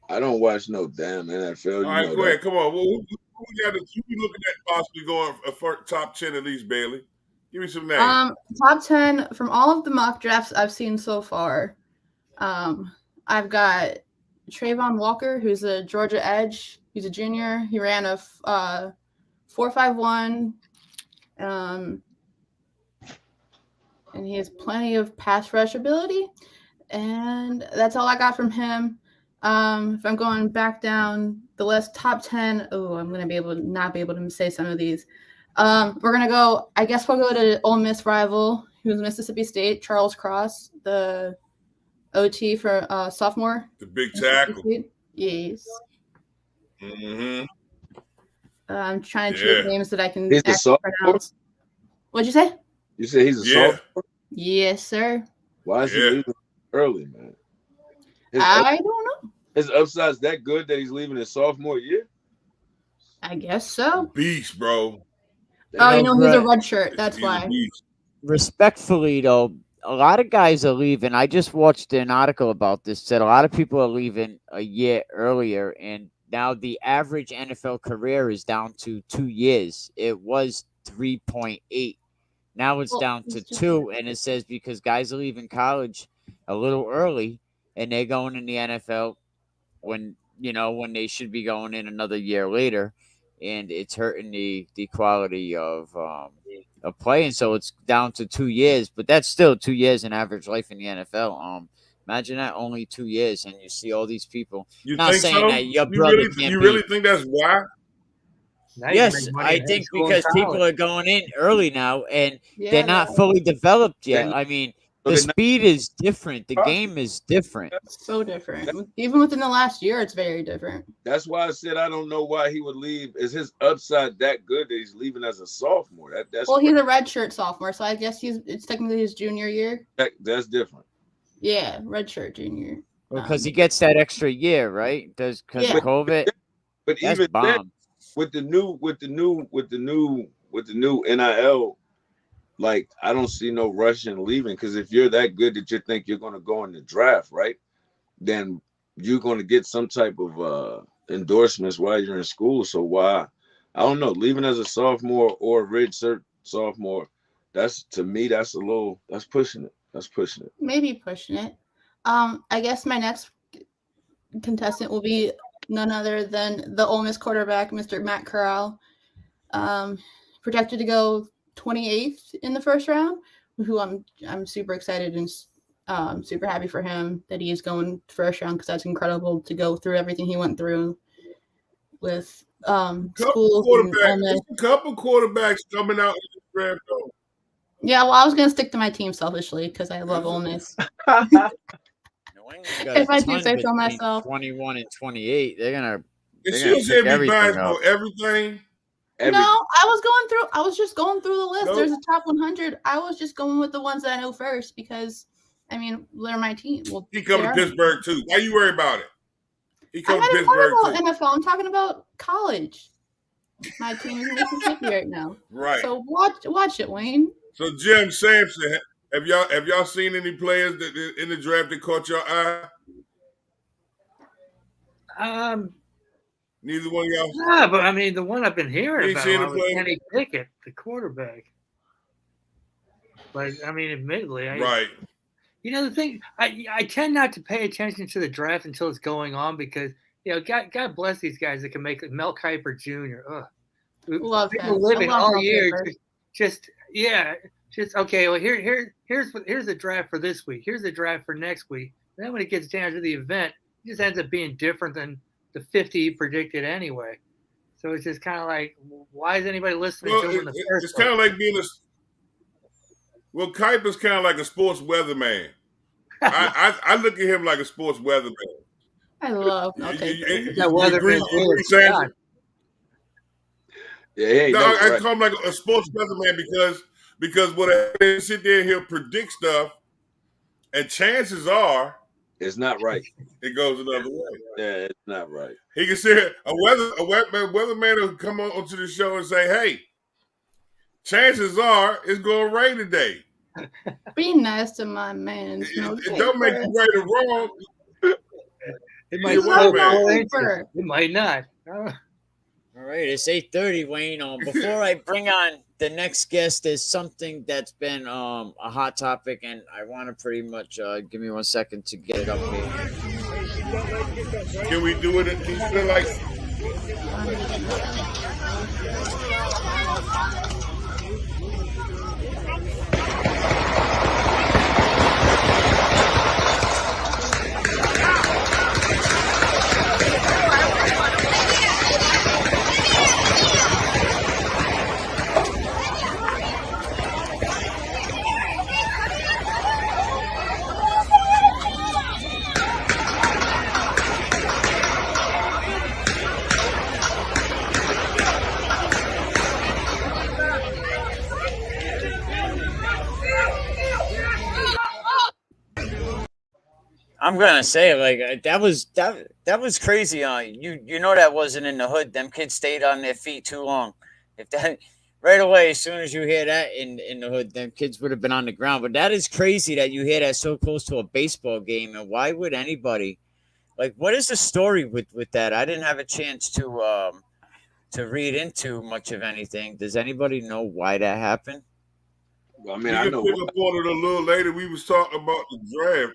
G: I don't watch no damn NFL.
D: All right, go ahead. Come on. Who you looking at possibly going for top 10 at least, Bailey? Give me some names.
F: Top 10 from all of the mock drafts I've seen so far. I've got Trayvon Walker, who's a Georgia edge. He's a junior. He ran a 4.51. And he has plenty of pass rush ability. And that's all I got from him. If I'm going back down the list, top 10. Oh, I'm going to not be able to say some of these. We're going to go, I guess we'll go to Ole Miss rival, who's Mississippi State, Charles Cross, the OT for sophomore.
D: The big tackle.
F: Yes.
D: Mm-hmm.
F: I'm trying to choose names that I can
G: He's
F: actually pronounce. What'd you say?
G: You said he's a sophomore?
F: Yes, sir.
G: Why is he leaving early, man?
F: I don't know.
G: His upside's that good that he's leaving his sophomore year?
F: I guess so.
D: Beast, bro.
F: Oh, he's a red shirt. That's why.
C: Respectfully, though, a lot of guys are leaving. I just watched an article about this. Said a lot of people are leaving a year earlier, and now the average NFL career is down to 2 years. It was 3.8. Now it's down to 2, and it says because guys are leaving college a little early, and they're going in the NFL when they should be going in another year later, and it's hurting the quality of playing. So it's down to 2 years, but that's still 2 years in average life in the NFL. Imagine that, only 2 years, and you see all these people.
D: You
C: not
D: think
C: saying
D: so?
C: that your brother
D: You really think that's why?
C: Yes, I think because people are going in early now, and they're not fully developed yet. I mean, the speed is different. The game is different.
F: So different. Even within the last year, it's very different.
G: That's why I said I don't know why he would leave. Is his upside that good that he's leaving as a sophomore? He's
F: a redshirt sophomore, so I guess it's technically his junior year.
G: That's different.
F: Yeah, redshirt junior.
C: Because he gets that extra year, right? Because of COVID.
G: But
C: that's
G: even
C: bomb.
G: then, with the new NIL, like I don't see no rush in leaving, because if you're that good that you think you're going to go in the draft, right, then you're going to get some type of endorsements while you're in school. So why, I don't know, leaving as a sophomore or a redshirt sophomore, that's pushing it.
F: Maybe pushing it. I guess my next contestant will be none other than the Ole Miss quarterback, Mr. Matt Corral, projected to go 28th in the first round. Who I'm super excited and super happy for him that he is going first round, because that's incredible to go through everything he went through with schools.
D: There's a couple quarterbacks coming out in the draft though.
F: Yeah, well, I was gonna stick to my team selfishly because I love Ole Miss. If I do say so myself.
C: 21 and 28, they're gonna.
D: It should be everything. Everything.
F: No, I was just going through the list. Nope. There's a top 100. I was just going with the ones that I know first because, I mean, they're my team. Well,
D: he come to Pittsburgh too. Why you worry about it? He come to Pittsburgh too.
F: NFL. I'm talking about college. My team is Mississippi right now.
D: Right.
F: So watch it, Wayne.
D: So Jim Sampson, have y'all seen any players that in the draft that caught your eye? Neither one of y'all.
E: Yeah, but I mean, the one I've been hearing about was Kenny Pickett, the quarterback. But I mean, admittedly,
D: right.
E: You know, the thing, I tend not to pay attention to the draft until it's going on because, you know, God bless these guys that can make it. Mel Kiper Jr.
F: Love him.
E: Living all year, just okay. Well, here's the draft for this week. Here's the draft for next week. And then when it gets down to the event, it just ends up being different than the 50 he predicted anyway. So it's just kind of like, why is anybody listening to him in the first place?
D: It's kind of like being Kiper's kind of like a sports weatherman. I look at him like a sports weatherman.
F: I love okay.
E: weatherman.
D: I call him like a sports weatherman because when I sit there, he'll predict stuff, and chances are
G: it's not right.
D: It goes another way.
G: Yeah, it's not right.
D: He can say a weatherman will come onto the show and say, "Hey, chances are it's going to rain today."
F: Be nice to my man.
D: It don't make you right or wrong.
E: It might not.
C: All right, it's 8:30, Wayne. Before I bring on the next guest, there's something that's been a hot topic, and I want to pretty much give me 1 second to get it up here.
D: Can we do it? Like?
C: I'm gonna say, like, that was crazy. You know that wasn't in the hood. Them kids stayed on their feet too long. If that right away, as soon as you hear that in the hood, them kids would have been on the ground. But that is crazy that you hear that so close to a baseball game. And why would anybody, like, what is the story with that? I didn't have a chance to read into much of anything. Does anybody know why that happened?
G: Well, I mean, I know.
D: Pick up on it a little later. We was talking about the draft.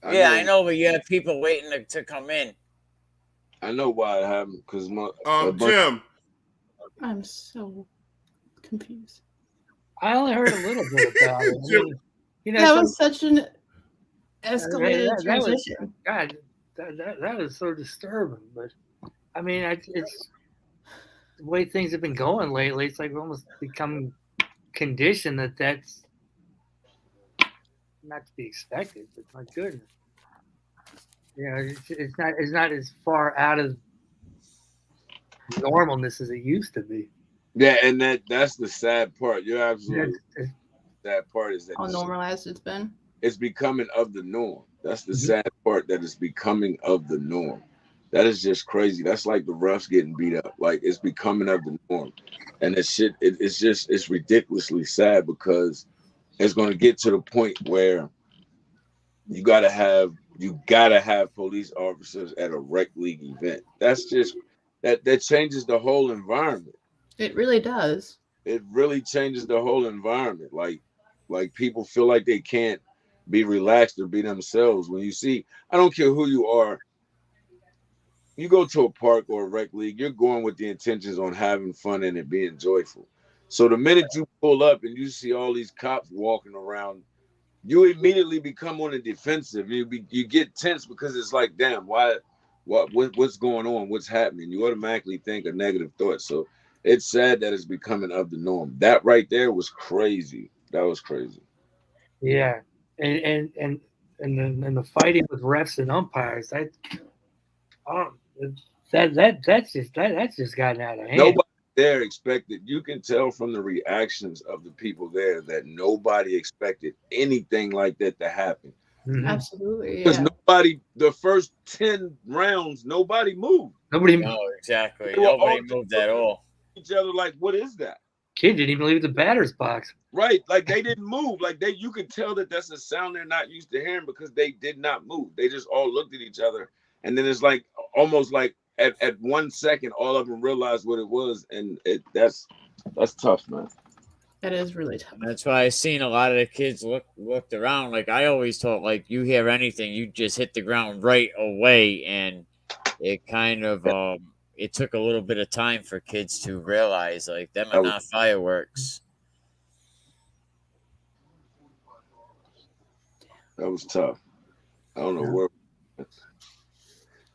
C: I know, but you have people waiting to come in.
G: I know why it happened because
D: Jim.
F: I'm so confused.
E: I only heard a little bit about it. I mean, you know,
F: that was such an escalated transition.
E: God, that is so disturbing. But I mean, it's the way things have been going lately. It's like almost become conditioned that's not to be expected, but my goodness, you know, it's not as far out of normalness as it used to be.
G: Yeah, and that's the sad part. You're absolutely sad part is that
F: how normalized it's been.
G: It's becoming of the norm. That's the sad part, that it's becoming of the norm. That is just crazy. That's like the refs getting beat up. Like, it's becoming of the norm, and it's ridiculously sad because it's going to get to the point where you gotta have police officers at a rec league event. That's just that changes the whole environment.
F: It really does.
G: It really changes the whole environment. Like people feel like they can't be relaxed or be themselves. When you see, I don't care who you are, you go to a park or a rec league, you're going with the intentions on having fun and it being joyful. So the minute you pull up and you see all these cops walking around, you immediately become on the defensive. You get tense because it's like, damn, what's going on? What's happening? You automatically think a negative thought. So it's sad that it's becoming of the norm. That right there was crazy. That was crazy.
E: Yeah, and the fighting with refs and umpires, oh, that's just gotten out of hand.
G: Nobody there expected. You can tell from the reactions of the people there that nobody expected anything like that to happen.
E: Mhm.
F: Absolutely.
G: Because
F: Yeah.
G: nobody, the first 10 rounds, nobody moved.
E: Nobody,
C: No, exactly.
G: They were
C: Nobody
G: all
C: moved at all.
G: Each other like, what is that?
E: kid didn't even leave the batter's box.
G: Right, like they didn't move. Like you could tell that that's a sound they're not used to hearing because they did not move. They just all looked at each other, and then it's like almost like at 1 second, all of them realized what it was, and that's tough, man.
F: That is really tough.
C: That's why I seen a lot of the kids looked around. Like I always thought, like you hear anything, you just hit the ground right away, and it kind of it took a little bit of time for kids to realize like them are not fireworks.
G: That was tough. I don't know where.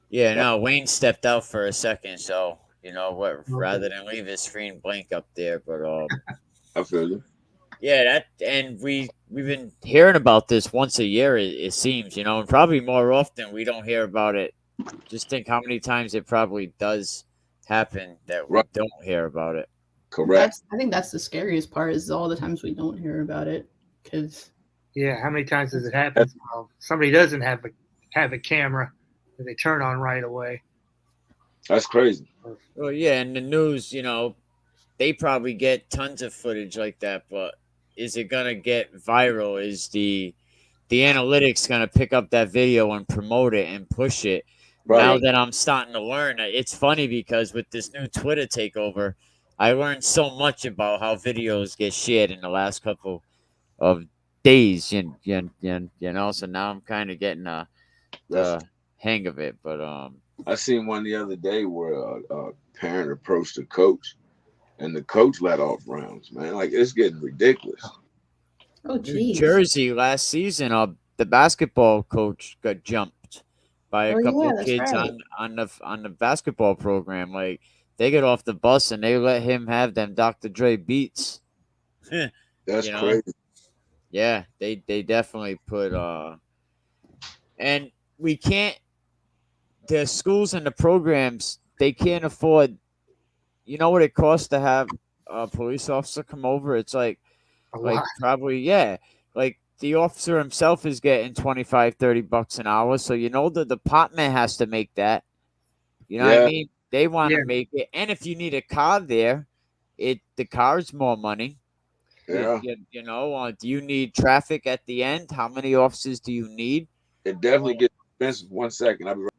C: Yeah, no, Wayne stepped out for a second, so you know what? Rather than leave his screen blank up there, but
G: I feel you.
C: yeah, that and we've been hearing about this once a year. It seems, you know, and probably more often we don't hear about it. Just think how many times it probably does happen that we don't hear about it.
G: Correct.
F: I think that's the scariest part is all the times we don't hear about it. Because
E: yeah, how many times does it happen? Somebody doesn't have a camera that they turn on right away.
G: That's crazy.
C: Well, yeah, and the news, you know, they probably get tons of footage like that, but is it gonna get viral? Is the analytics gonna pick up that video and promote it and push it? Right. Now that I'm starting to learn, it's funny because with this new Twitter takeover, I learned so much about how videos get shared in the last couple of days, you know. So now I'm kind of getting the hang of it. But
G: I seen one the other day where a parent approached a coach, and the coach let off rounds. Man, like it's getting ridiculous.
F: Oh, geez.
C: New Jersey last season, the basketball coach got jumped by a couple of kids on the basketball program. Like they get off the bus and they let him have them Dr. Dre beats.
G: That's crazy.
C: Yeah, they definitely put and we can't. The schools and the programs, they can't afford. You know what it costs to have a police officer come over? It's like probably, yeah. Like the officer himself is getting $25-$30 an hour. So, you know, the department has to make that. You know what I mean? They want to make it. And if you need a car there, the car is more money.
G: Yeah.
C: You know, do you need traffic at the end? How many officers do you need?
G: It definitely gets expensive. 1 second. I'll be right.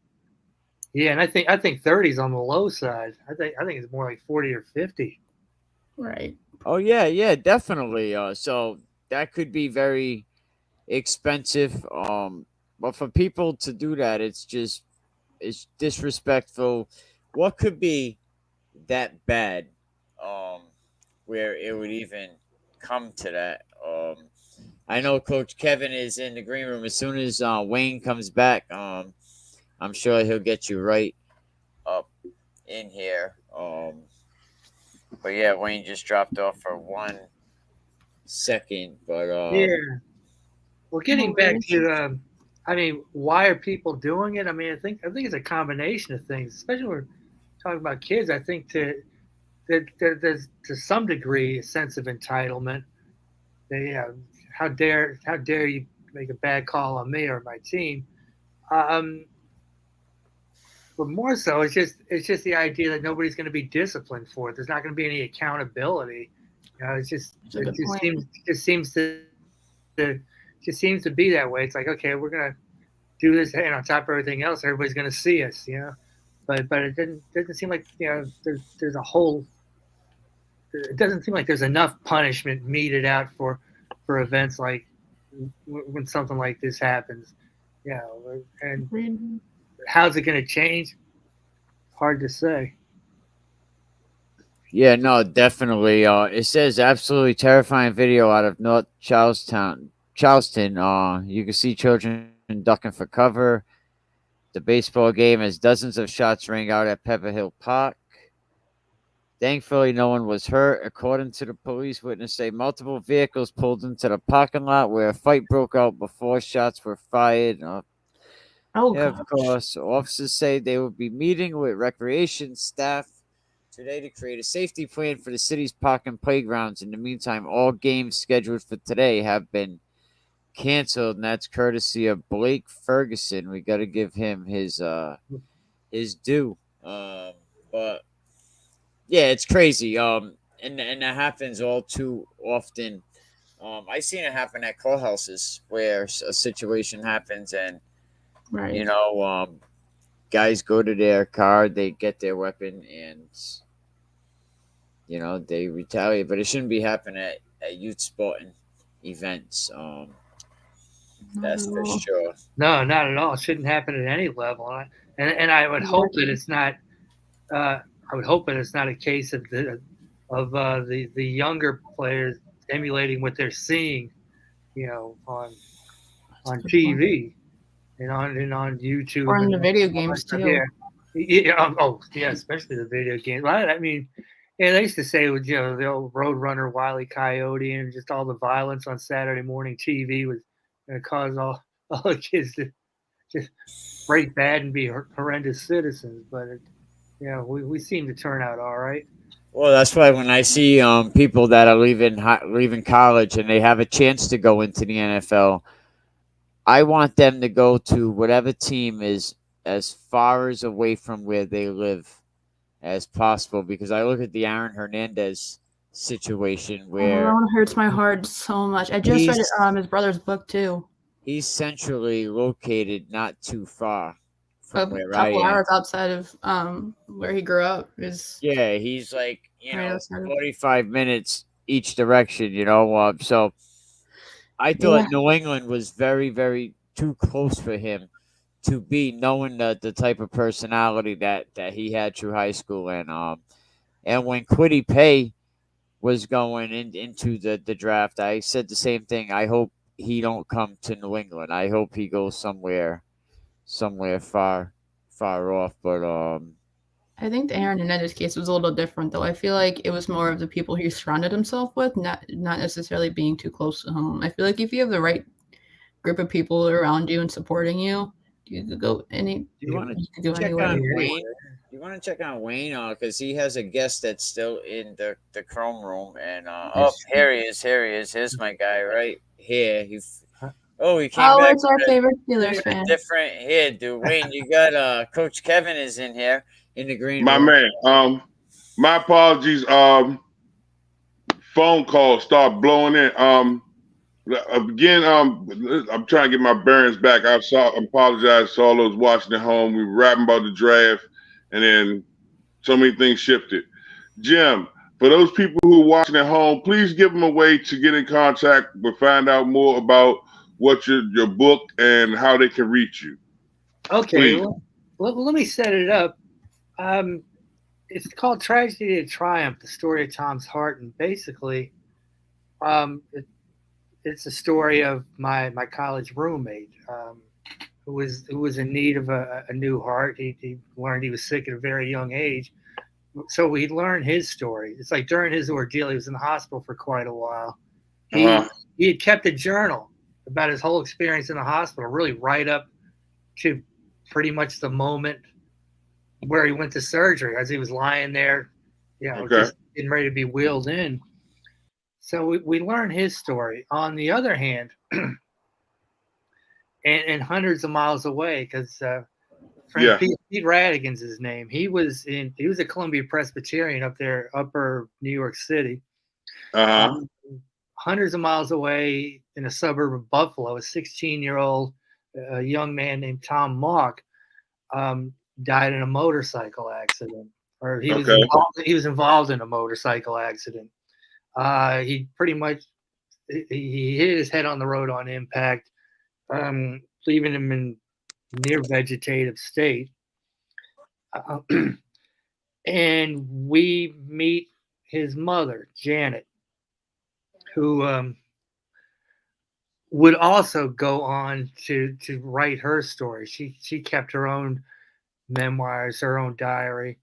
E: Yeah, and I think 30 is on the low side. I think it's more like 40 or 50.
F: Right.
C: Oh yeah, definitely. So that could be very expensive. But for people to do that, it's disrespectful. What could be that bad? Where it would even come to that. I know Coach Kevin is in the green room. As soon as Wayne comes back, I'm sure he'll get you right up in here. But yeah, Wayne just dropped off for 1 second. But
E: well, getting back to, I mean, why are people doing it? I mean, I think it's a combination of things, especially when we're talking about kids. I think there's to some degree a sense of entitlement. How dare you make a bad call on me or my team? But more so, it's just the idea that nobody's going to be disciplined for it. There's not going to be any accountability. You know, it just seems to be that way. It's like, okay, we're going to do this, and on top of everything else, everybody's going to see us. You know, but it doesn't seem like, you know, there's a whole. It doesn't seem like there's enough punishment meted out for events like when something like this happens. You know, and how's it going to change? hard to say.
C: Yeah, no, definitely. It says absolutely terrifying video out of North Charleston. You can see children ducking for cover. The baseball game as dozens of shots rang out at Pepper Hill Park. Thankfully, no one was hurt. According to the police, witnesses say multiple vehicles pulled into the parking lot where a fight broke out before shots were fired.
F: Oh,
C: Yeah,
F: gosh.
C: of course. Officers say they will be meeting with recreation staff today to create a safety plan for the city's park and playgrounds. In the meantime, all games scheduled for today have been canceled, and that's courtesy of Blake Ferguson. We got to give him his due. But yeah, it's crazy. And that happens all too often. I seen it happen at courthouses where a situation happens, and
F: Right.
C: you know, guys go to their car, they get their weapon, and you know they retaliate. But it shouldn't be happening at youth sporting events. That's for sure.
E: No, not at all. It shouldn't happen at any level. And I would hope that it's not. I would hope that it's not a case of the younger players emulating what they're seeing, you know, on TV and on YouTube
F: Or in
E: and
F: the video games too.
E: Yeah. Yeah, especially the video games. I mean, yeah, they used to say with the old Roadrunner, Wile E. Coyote, and just all the violence on Saturday morning TV was going to cause all the kids to just break bad and be horrendous citizens. But we seem to turn out all right.
C: Well, that's why when I see people that are leaving college and they have a chance to go into the NFL, I want them to go to whatever team is as far as away from where they live as possible. Because I look at the Aaron Hernandez situation where
F: that one hurts my heart so much. I just read his brother's book too.
C: He's centrally located, not too far from where I am.
F: A couple hours outside of where he grew up.
C: Yeah, he's like 45 minutes each direction. So I thought New England was very, very too close for him to be, knowing the type of personality that he had through high school. And when Kwity Paye was going into the draft, I said the same thing. I hope he don't come to New England. I hope he goes somewhere far off. But
F: I think the Aaron Hernandez case was a little different, though. I feel like it was more of the people he surrounded himself with, not necessarily being too close to home. I feel like if you have the right group of people around you and supporting you, you could go any.
C: You want to check on Wayne? You want to check on Wayne? Because he has a guest that's still in the Chrome room, and here he is. Here's my guy right here. He came back.
F: It's our favorite Steelers fan.
C: Different here, dude. Wayne, you got Coach Kevin is in here in the green
D: room. My man. My apologies. Phone call start blowing in. Again, I'm trying to get my bearings back. I apologize to all those watching at home. We were rapping about the draft, and then so many things shifted. Jim, for those people who are watching at home, please give them a way to get in contact or find out more about what your book and how they can reach you.
E: Okay, let me set it up. It's called Tragedy to Triumph: The Story of Tom's Heart, and basically, it's a story of my college roommate who was in need of a new heart. He learned he was sick at a very young age, so we learned his story. It's like during his ordeal, he was in the hospital for quite a while. He had kept a journal about his whole experience in the hospital, really right up to pretty much the moment where he went to surgery, as he was lying there, just getting ready to be wheeled in. So we learned his story. On the other hand, and hundreds of miles away, because Pete Radigan's his name. He was a Columbia Presbyterian up there, upper New York City. Hundreds of miles away in a suburb of Buffalo, a 16-year-old young man named Tom Mock died in a motorcycle accident, or he was involved in a motorcycle accident. He pretty much he hit his head on the road on impact, leaving him in near vegetative state. and we meet his mother, Janet, who would also go on to write her story. She kept her own memoirs, her own diary.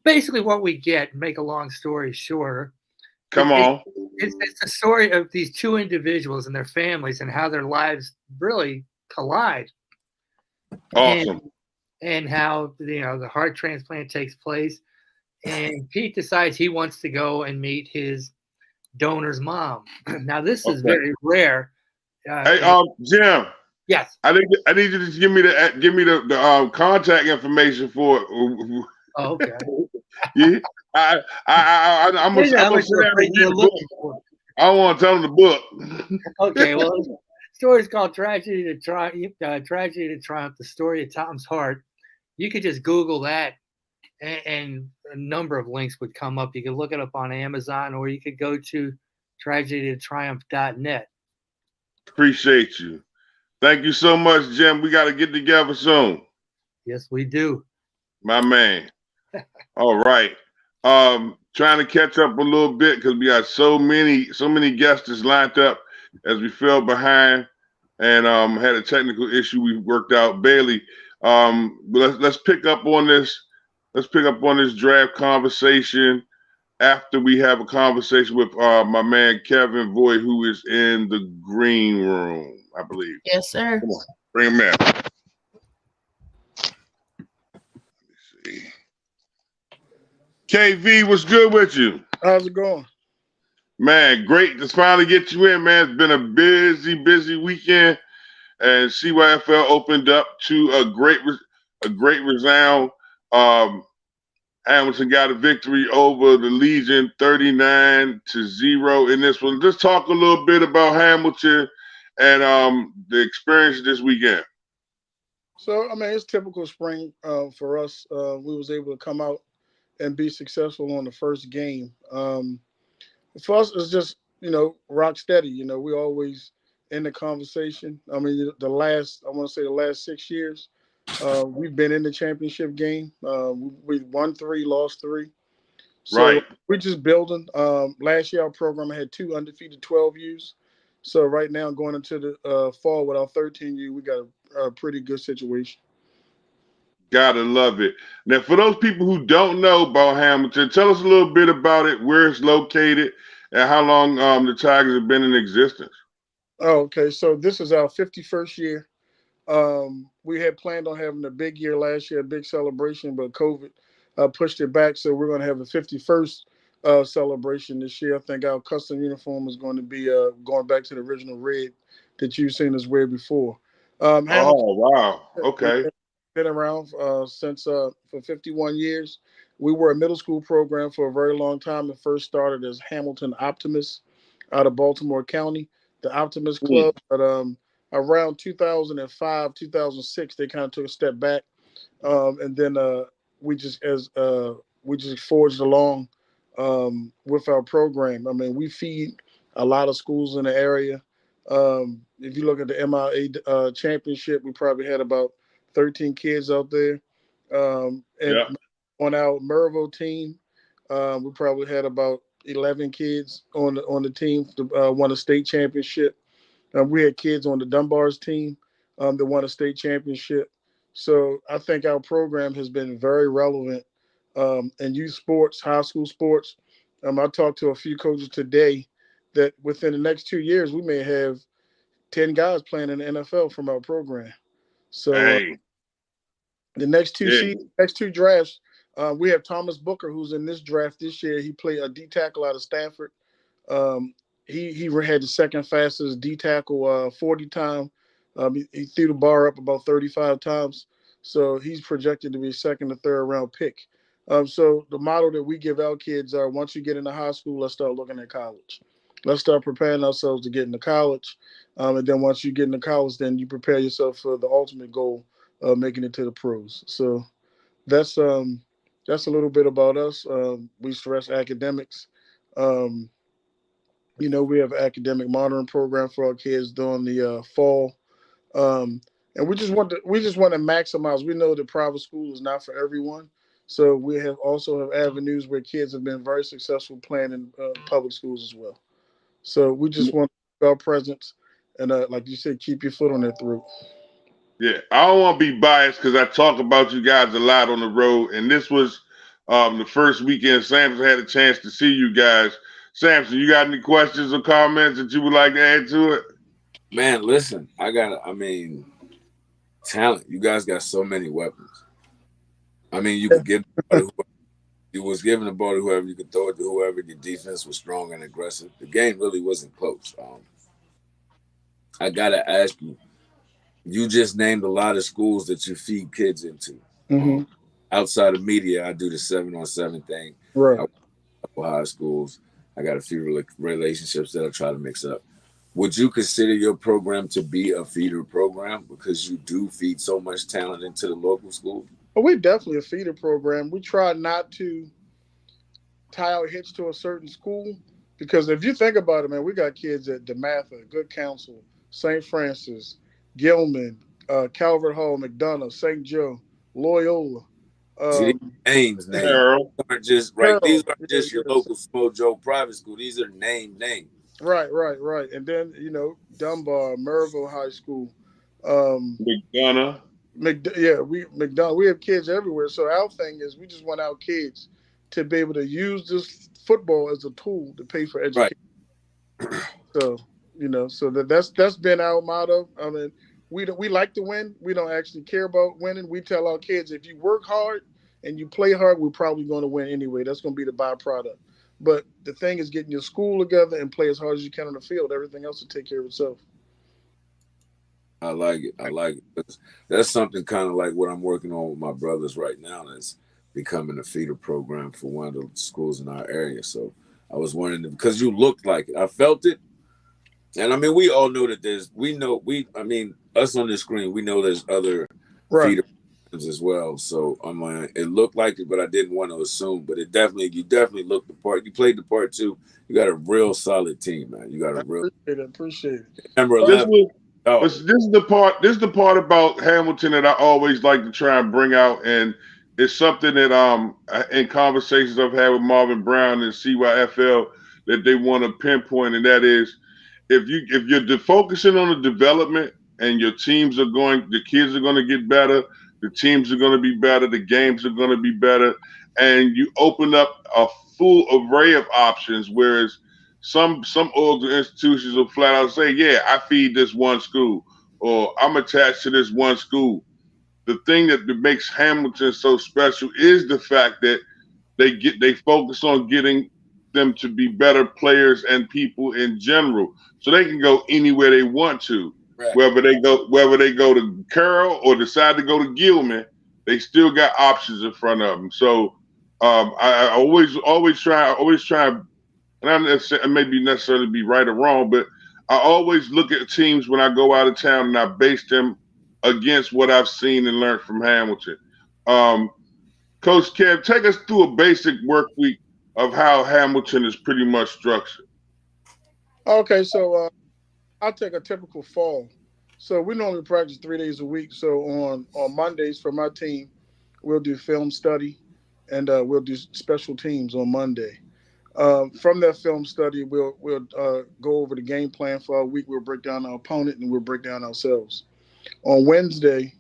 E: Basically, what we get, make a long story shorter.
D: Come on.
E: It's a story of these two individuals and their families and how their lives really collide.
D: Awesome.
E: And how the heart transplant takes place. And Pete decides he wants to go and meet his donor's mom. Now, this is very rare.
D: Hey, Jim.
E: Yes.
D: I need you to give me the contact information for it.
E: Oh, okay.
D: Yeah, I'm gonna sit down and read the book. I don't want to tell them the book.
E: Okay, well, the story's called Tragedy to Triumph, the story of Tom's heart. You could just Google that, and a number of links would come up. You could look it up on Amazon, or you could go to tragedytotriumph.net.
D: Appreciate you. Thank you so much, Jim. We got to get together soon.
E: Yes, we do.
D: My man. All right. Trying to catch up a little bit because we got so many guests that's lined up as we fell behind and had a technical issue we worked out. Bailey, let's pick up on this. Let's pick up on this draft conversation after we have a conversation with my man Kevin Voy, who is in the green room, I believe.
F: Yes, sir.
D: Come on, bring him in. Let me see. KV, what's good with you?
H: How's it going?
D: Man, great to finally get you in, man. It's been a busy weekend, and CYFL opened up to a great resound. Hamilton got a victory over the Legion 39-0 in this one. Let's talk a little bit about Hamilton and the experience this weekend.
H: So, I mean, it's typical spring for us. We was able to come out and be successful on the first game. For us, it's just, rock steady. We're always in the conversation. I mean, the last 6 years, we've been in the championship game. We won 3, lost 3. So
D: right.
H: We're just building. Last year, our program had 2 undefeated 12Us. So right now, going into the fall with our 13U, we got a pretty good situation.
D: Gotta love it. Now, for those people who don't know about Hamilton, tell us a little bit about it, where it's located, and how long the Tigers have been in existence.
H: Oh, okay. So this is our 51st year. We had planned on having a big year last year, a big celebration, but COVID pushed it back. So we're going to have a 51st celebration this year. I think our custom uniform is going to be going back to the original red that you've seen us wear before.
D: Oh, wow. Okay.
H: Been around since for 51 years. We were a middle school program for a very long time. It first started as Hamilton Optimists out of Baltimore County, the Optimist Club. But around 2005, 2006, they kind of took a step back, and then we just forged along with our program. I mean, we feed a lot of schools in the area. If you look at the MIA championship, we probably had about 13 kids out there. On our Mervo team, we probably had about 11 kids on the team that won a state championship. We had kids on the DUNBAR's team that won a state championship. So I think our program has been very relevant in youth sports, high school sports. I talked to a few coaches today that within the next 2 years, we may have 10 guys playing in the NFL from our program. So the next two drafts, we have Thomas Booker, who's in this draft this year. He played a D tackle out of Stanford. He had the second fastest D tackle 40 time. He threw the bar up about 35 times. So he's projected to be a second or third round pick. So the model that we give our kids are, once you get into high school, let's start looking at college. Let's start preparing ourselves to get into college. And then once you get into college, then you prepare yourself for the ultimate goal of making it to the pros. So that's a little bit about us. We stress academics. We have an academic monitoring program for our kids during the fall. And we just want to maximize. We know that private school is not for everyone. So we have avenues where kids have been very successful playing in public schools as well. So we just want our presence and, like you said, keep your foot on their throat.
D: Yeah, I don't want to be biased because I talk about you guys a lot on the road, and this was the first weekend Samson had a chance to see you guys. Samson, you got any questions or comments that you would like to add to it?
G: Man, listen, talent. You guys got so many weapons. I mean, you could give you was giving the ball to whoever, you could throw it to whoever. Your defense was strong and aggressive. The game really wasn't close. I gotta ask you. You just named a lot of schools that you feed kids into.
H: Mm-hmm.
G: Outside of media, I do the 7-on-7 thing.
H: Right.
G: I work at a couple high schools. I got a few relationships that I try to mix up. Would you consider your program to be a feeder program because you do feed so much talent into the local school?
H: Well, we're definitely a feeder program. We try not to tie our hits to a certain school because if you think about it, man, we got kids at DeMatha, Good Counsel, St. Francis, Gilman, Calvert Hall, McDonough, St. Joe, Loyola.
G: See, names. These aren't just your local Smojo private school. These are names.
H: Right. And then, Dunbar, Maryville High School.
D: McDonough.
H: McDonough. We have kids everywhere. So our thing is we just want our kids to be able to use this football as a tool to pay for education. Right. So, so that's been our motto. I mean, we like to win. We don't actually care about winning. We tell our kids, if you work hard and you play hard, we're probably going to win anyway. That's going to be the byproduct. But the thing is getting your school together and play as hard as you can on the field. Everything else will take care of itself.
G: I like it. That's something kind of like what I'm working on with my brothers right now. That's becoming a feeder program for one of the schools in our area. So I was wondering, because you looked like it. I felt it. And I mean, we all know that us on the screen, we know there's other feeder programs as well. So I'm like, it looked like it, but I didn't want to assume. But you definitely looked the part. You played the part too. You got a real solid team, man. You got a real.
H: Appreciate it.
G: Number 11.
D: This is the part about Hamilton that I always like to try and bring out, and it's something that in conversations I've had with Marvin Brown and CYFL that they want to pinpoint, and that is, if you're focusing on the development and your teams the kids are going to get better, the teams are going to be better, the games are going to be better, and you open up a full array of options, whereas some orgs or institutions will flat out say, yeah, I feed this one school, or I'm attached to this one school. The thing that makes Hamilton so special is the fact that they focus on getting them to be better players and people in general, so they can go anywhere they want to. Right. Whether they go to Carroll or decide to go to Gilman, they still got options in front of them. So I always try, and I maybe necessarily be right or wrong, but I always look at teams when I go out of town and I base them against what I've seen and learned from Hamilton. Coach Kev, take us through a basic work week of how Hamilton is pretty much structured.
H: Okay, so I'll take a typical fall. So we normally practice 3 days a week. So on Mondays for my team, we'll do film study, and we'll do special teams on Monday. From that film study, we'll go over the game plan for our week. We'll break down our opponent, and we'll break down ourselves. On Wednesday,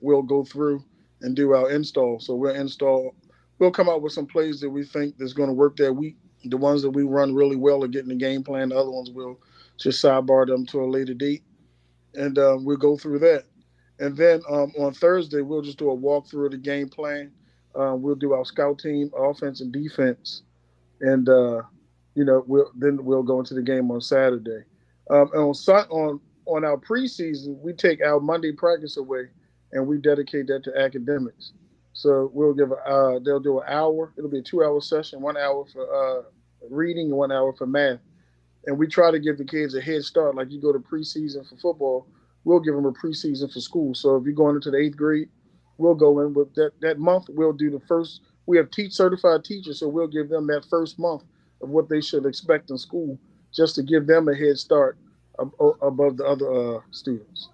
H: we'll go through and do our install. So we'll come up with some plays that we think that's going to work that week. The ones that we run really well are getting the game plan. The other ones we'll just sidebar them to a later date. And we'll go through that. And then on Thursday, we'll just do a walkthrough of the game plan. We'll do our scout team, offense and defense. And, we'll go into the game on Saturday. And on our preseason, we take our Monday practice away, and we dedicate that to academics. So we'll they'll do an hour. It'll be a 2-hour session, 1 hour for reading and 1 hour for math. And we try to give the kids a head start. Like you go to preseason for football, we'll give them a preseason for school. So if you're going into the 8th grade, we'll go in with that month. We'll do the first. We have certified teachers, so we'll give them that first month of what they should expect in school, just to give them a head start above the other students.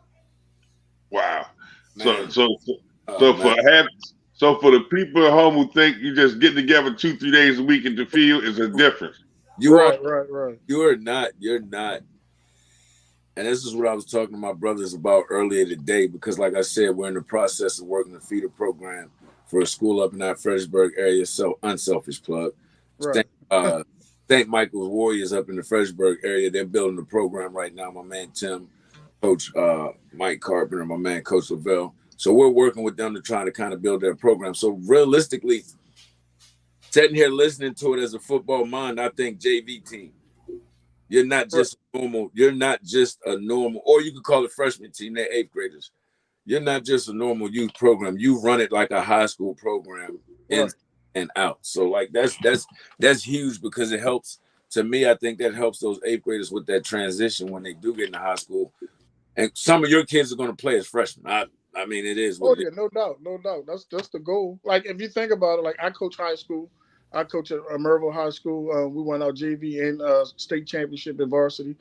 D: Wow.
G: Man.
D: So for So for the people at home who think you just get together 2-3 days a week in the field is a difference.
H: Right.
G: You're not. And this is what I was talking to my brothers about earlier today, because like I said, we're in the process of working the feeder program for a school up in that Fredericksburg area. So unselfish plug.
H: Right.
G: St. Michael's Warriors up in the Fredericksburg area. They're building the program right now. My man Tim, Coach Mike Carpenter, my man Coach Lavelle. So we're working with them to try to kind of build their program. So realistically, sitting here listening to it as a football mind, I think JV team. You're not just normal. You're not just a normal, or you could call it freshman team. They're 8th graders. You're not just a normal youth program. You run it like a high school program in and out. So like that's huge, because it helps. To me, I think that helps those 8th graders with that transition when they do get into high school. And some of your kids are going to play as freshmen. I mean, it is what it is.
H: No doubt. That's the goal. Like if you think about it, like I coach high school. I coach at Merville High School. We won our JV and state championship in varsity.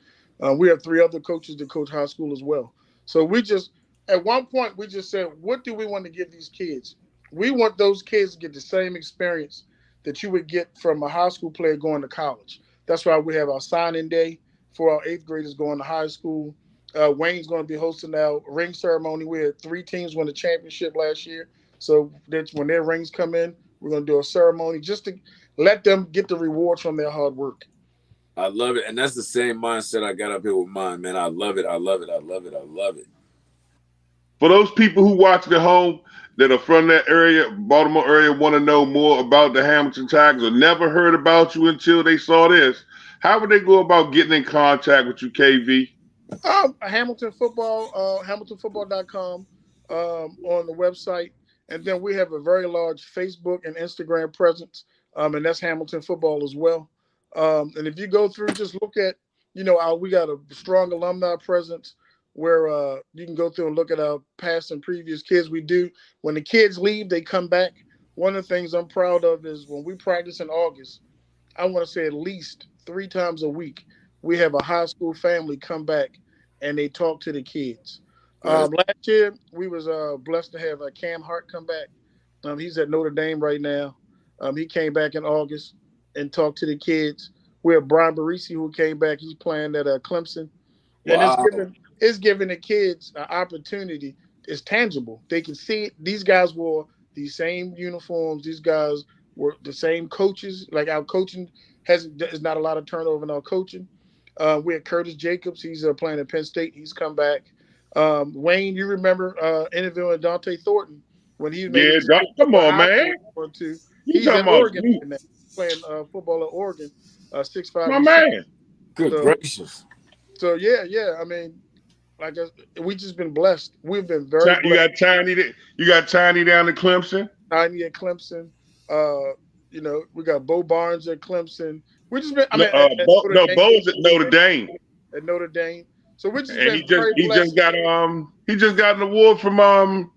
H: We have 3 other coaches that coach high school as well. So we just, at one point, we just said, what do we want to give these kids? We want those kids to get the same experience that you would get from a high school player going to college. That's why we have our signing day for our 8th graders going to high school. Wayne's going to be hosting our ring ceremony. We had 3 teams win the championship last year. So that's when their rings come in, we're going to do a ceremony just to let them get the rewards from their hard work.
G: I love it. And that's the same mindset I got up here with mine, man. I love it.
D: For those people who watch at home that are from that area, Baltimore area, want to know more about the Hamilton Tigers or never heard about you until they saw this, how would they go about getting in contact with you, KV?
H: Hamilton Football, HamiltonFootball.com on the website. And then we have a very large Facebook and Instagram presence, and that's Hamilton Football as well. And if you go through, just look at, we got a strong alumni presence where you can go through and look at our past and previous kids. We do. When the kids leave, they come back. One of the things I'm proud of is when we practice in August, I want to say at least 3 times a week, we have a high school family come back and they talk to the kids. Last year, we was blessed to have Cam Hart come back. He's at Notre Dame right now. He came back in August and talked to the kids. We have Brian Barisi, who came back. He's playing at Clemson.
G: Wow.
H: And it's giving the kids an opportunity. It's tangible. They can see it. These guys wore these same uniforms. These guys were the same coaches. Like our coaching is not a lot of turnover in our coaching. We had Curtis Jacobs. He's playing at Penn State. He's come back. Wayne, you remember interviewing Dante Thornton when he made
D: come on, man.
H: He's in Oregon right now, playing football at Oregon, 6'5".
D: My man.
G: Good gracious.
H: So yeah. I mean, we just been blessed. We've been very blessed.
D: You got Tiny down at Clemson.
H: Tiny at Clemson. We got Bo Barnes at Clemson. We just been.
D: Bo's at Notre Dame.
H: At Notre Dame. So we just
D: he just got an award from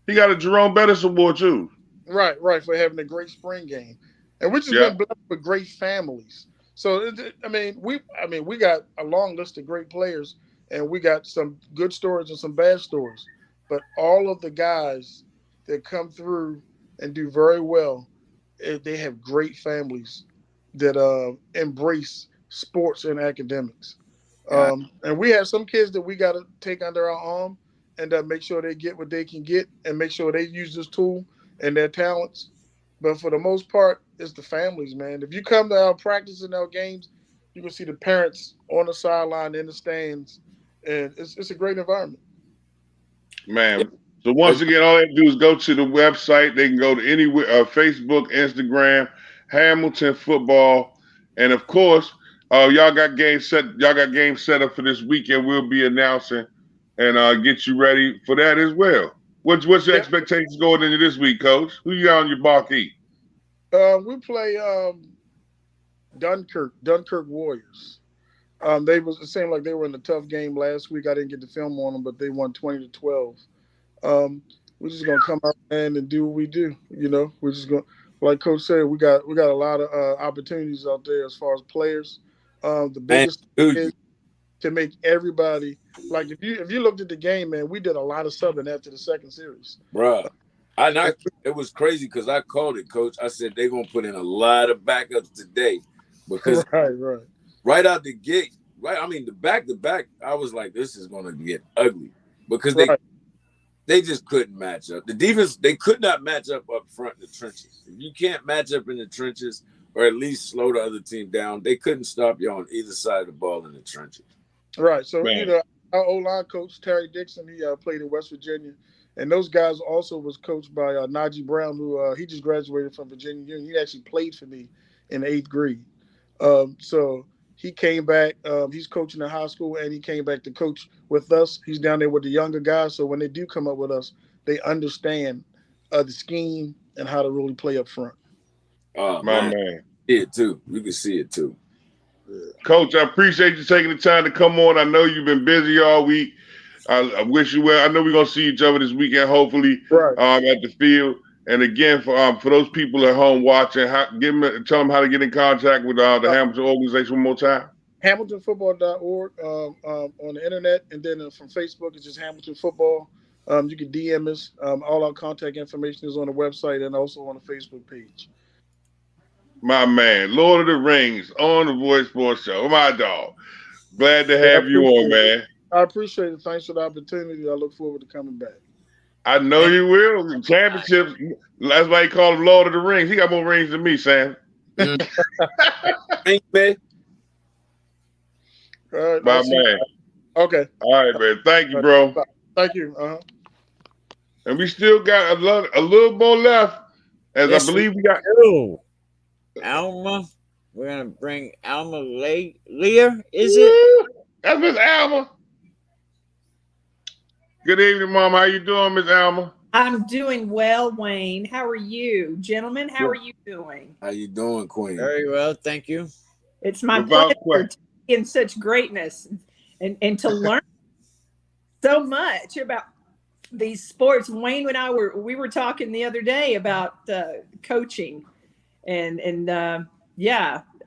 D: he got a Jerome Bettis award too.
H: Right, for having a great spring game, and we just been blessed with great families. So we got a long list of great players, and we got some good stories and some bad stories. But all of the guys that come through and do very well, they have great families that embrace sports and academics. And we have some kids that we got to take under our arm and make sure they get what they can get and make sure they use this tool and their talents. But for the most part, it's the families, man. If you come to our practice and our games, you can see the parents on the sideline, in the stands, and it's a great environment.
D: Man, so once again, all they have to do is go to the website. They can go to anywhere, Facebook, Instagram, Hamilton Football, and of course, y'all got games set up for this weekend. We'll be announcing and get you ready for that as well. What's your expectations going into this week, Coach? Who you got on your marquee?
H: We play Dunkirk Warriors. It seemed like they were in a tough game last week. I didn't get the film on them, but they won 20-12. We're just gonna come out and do what we do. We're just gonna, like Coach said, we got a lot of opportunities out there as far as players. The biggest thing is to make everybody, like if you looked at the game, man, we did a lot of subbing after the second series.
G: Bruh, It was crazy because I called it, Coach. I said they're gonna put in a lot of backups today because right out the gate, I mean the back to back, I was like, this is gonna get ugly because they just couldn't match up. The defense, they could not match up front in the trenches. If you can't match up in the trenches or at least slow the other team down, they couldn't stop you on either side of the ball in the trenches.
H: Right. So, our O-line coach, Terry Dixon, he played in West Virginia. And those guys also was coached by Najee Brown, who he just graduated from Virginia Union. He actually played for me in the 8th grade. So he came back. He's coaching in high school, and he came back to coach with us. He's down there with the younger guys. So when they do come up with us, they understand the scheme and how to really play up front.
D: Oh, man.
G: See it too. You can see it too.
D: Coach, I appreciate you taking the time to come on. I know you've been busy all week. I wish you well. I know we're gonna see each other this weekend, hopefully, at the field. And again, for those people at home watching, tell them how to get in contact with the Hamilton organization one more time.
H: HamiltonFootball.org on the internet, and then from Facebook, it's just Hamilton Football. You can DM us. All our contact information is on the website and also on the Facebook page.
D: My man, Lord of the Rings on the Voycesports show. My dog. Glad to have you on, man.
H: I appreciate it. Thanks for the opportunity. I look forward to coming back.
D: I know you will. Championships, that's why he called him Lord of the Rings. He got more rings than me, Sam.
G: Thanks, man.
H: All right,
D: my man.
H: Okay.
D: All right, man. Thank you, bro.
H: Thank you.
D: And we still got a little more left, as I believe we got.
C: Alma. We're going to bring Alma Lear, is it?
D: That's Miss Alma. Good evening, Mom. How you doing, Miss Alma?
I: I'm doing well, Wayne. How are you? Gentlemen, how are you doing?
G: How you doing, Queen?
C: Very well, thank you.
I: It's my pleasure to be in such greatness and to learn so much about these sports. Wayne and I were talking the other day about coaching, and I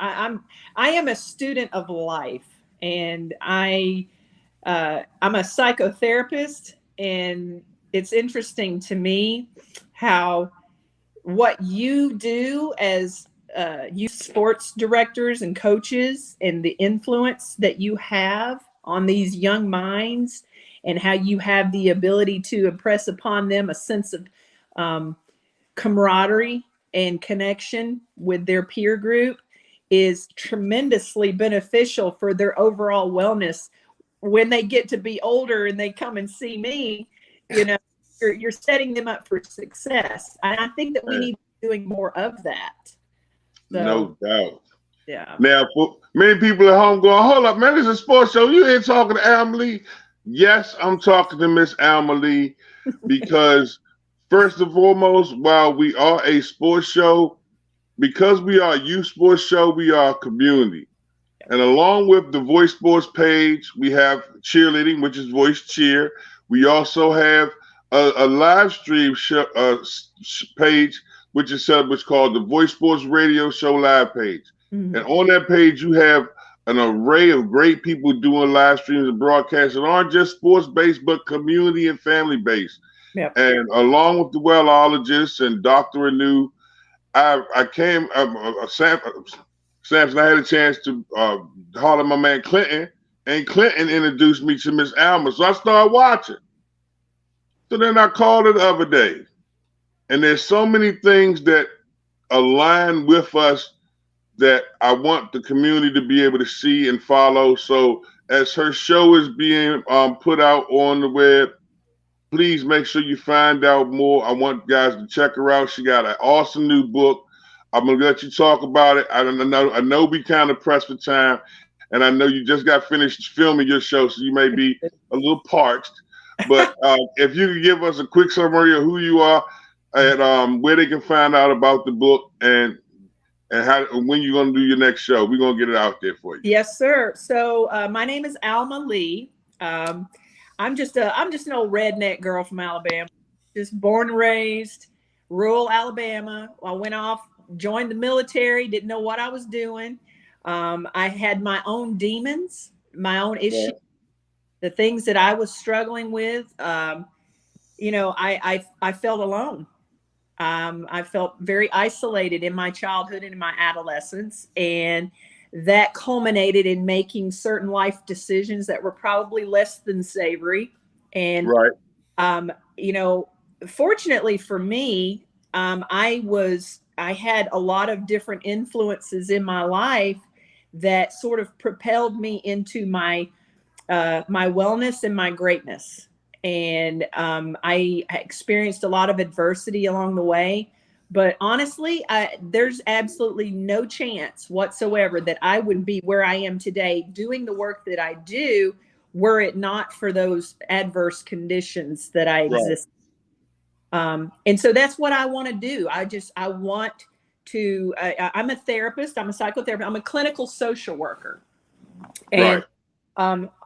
I: am a student of life, and I'm a psychotherapist, and it's interesting to me how what you do as youth sports directors and coaches and the influence that you have on these young minds and how you have the ability to impress upon them a sense of camaraderie and connection with their peer group is tremendously beneficial for their overall wellness. When they get to be older and they come and see me, you're setting them up for success. And I think that we need to be doing more of that. So,
D: no doubt.
I: Yeah.
D: Now, for many people at home going, hold up, man, this is a sports show. You ain't talking to Alma Lee. Yes, I'm talking to Miss Alma Lee because first and foremost, while we are a sports show, because we are a youth sports show, we are a community. And along with the Voycesports page, we have cheerleading, which is Voice Cheer. We also have a live stream page, which is called the Voycesports Radio Show Live page. Mm-hmm. And on that page, you have an array of great people doing live streams and broadcasts that aren't just sports-based, but community and family-based.
I: Yep.
D: And along with the wellologists and Dr. Anu, Samson, I had a chance to holler at my man Clinton, and Clinton introduced me to Miss Alma. So I started watching. So then I called her the other day. And there's so many things that align with us that I want the community to be able to see and follow. So as her show is being put out on the web, please make sure you find out more. I want guys to check her out. She got an awesome new book. I'm gonna let you talk about it. I know we kind of pressed for time, and I know you just got finished filming your show, so you may be a little parched. But if you could give us a quick summary of who you are and where they can find out about the book and how when you're gonna do your next show, we're gonna get it out there for you.
I: Yes, sir. So my name is Alma Lee. I'm just an old redneck girl from Alabama, just born and raised, rural Alabama. I went off, joined the military, didn't know what I was doing. I had my own demons, my own issues, the things that I was struggling with. I felt alone. I felt very isolated in my childhood and in my adolescence, and that culminated in making certain life decisions that were probably less than savory. And, you know, fortunately for me, I had a lot of different influences in my life that sort of propelled me into my wellness and my greatness. And I experienced a lot of adversity along the way. But honestly, there's absolutely no chance whatsoever that I would be where I am today doing the work that I do were it not for those adverse conditions that I exist. And so that's what I want to do. I want to, I'm a therapist, I'm a psychotherapist, I'm a clinical social worker. And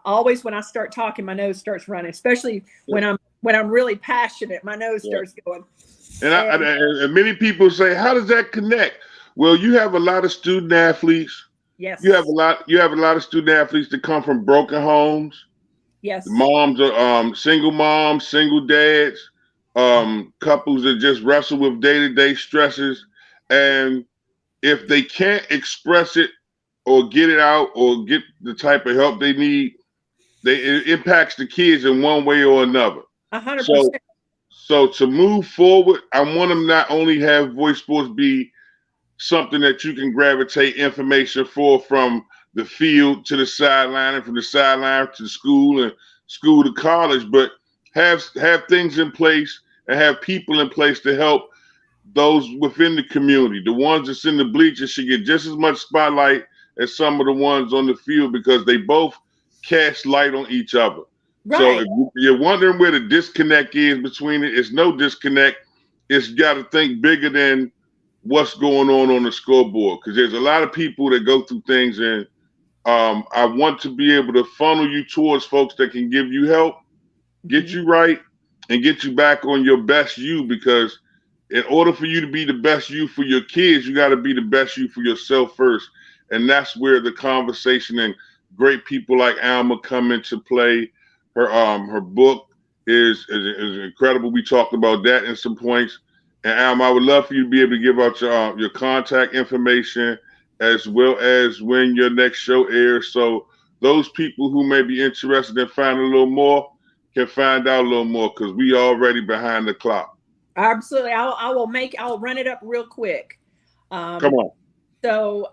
I: always when I start talking, my nose starts running, especially when I'm really passionate, my nose starts going.
J: And many people say, how does that connect? Well, you have a lot of student athletes.
I: Yes.
J: You have a lot of student athletes that come from broken homes.
I: Yes.
J: The moms are single moms, single dads, couples that just wrestle with day-to-day stresses. And if they can't express it or get it out or get the type of help they need, it impacts the kids in one way or another.
I: 100%.
J: So to move forward, I want to not only have Voice Sports be something that you can gravitate information for from the field to the sideline and from the sideline to school and school to college, but have things in place and have people in place to help those within the community. The ones that's in the bleachers should get just as much spotlight as some of the ones on the field because they both cast light on each other.
I: Right.
J: So if you're wondering where the disconnect is between it, it's no disconnect. It's got to think bigger than what's going on the scoreboard because there's a lot of people that go through things, and I want to be able to funnel you towards folks that can give you help, get you right, and get you back on your best you, because in order for you to be the best you for your kids, you got to be the best you for yourself first. And that's where the conversation and great people like Alma come into play. Her book is incredible. We talked about that in some points. And Alma, I would love for you to be able to give out your contact information as well as when your next show airs. So those people who may be interested in finding a little more can find out a little more because we already behind the clock.
I: Absolutely. I'll run it up real quick.
J: Come on.
I: So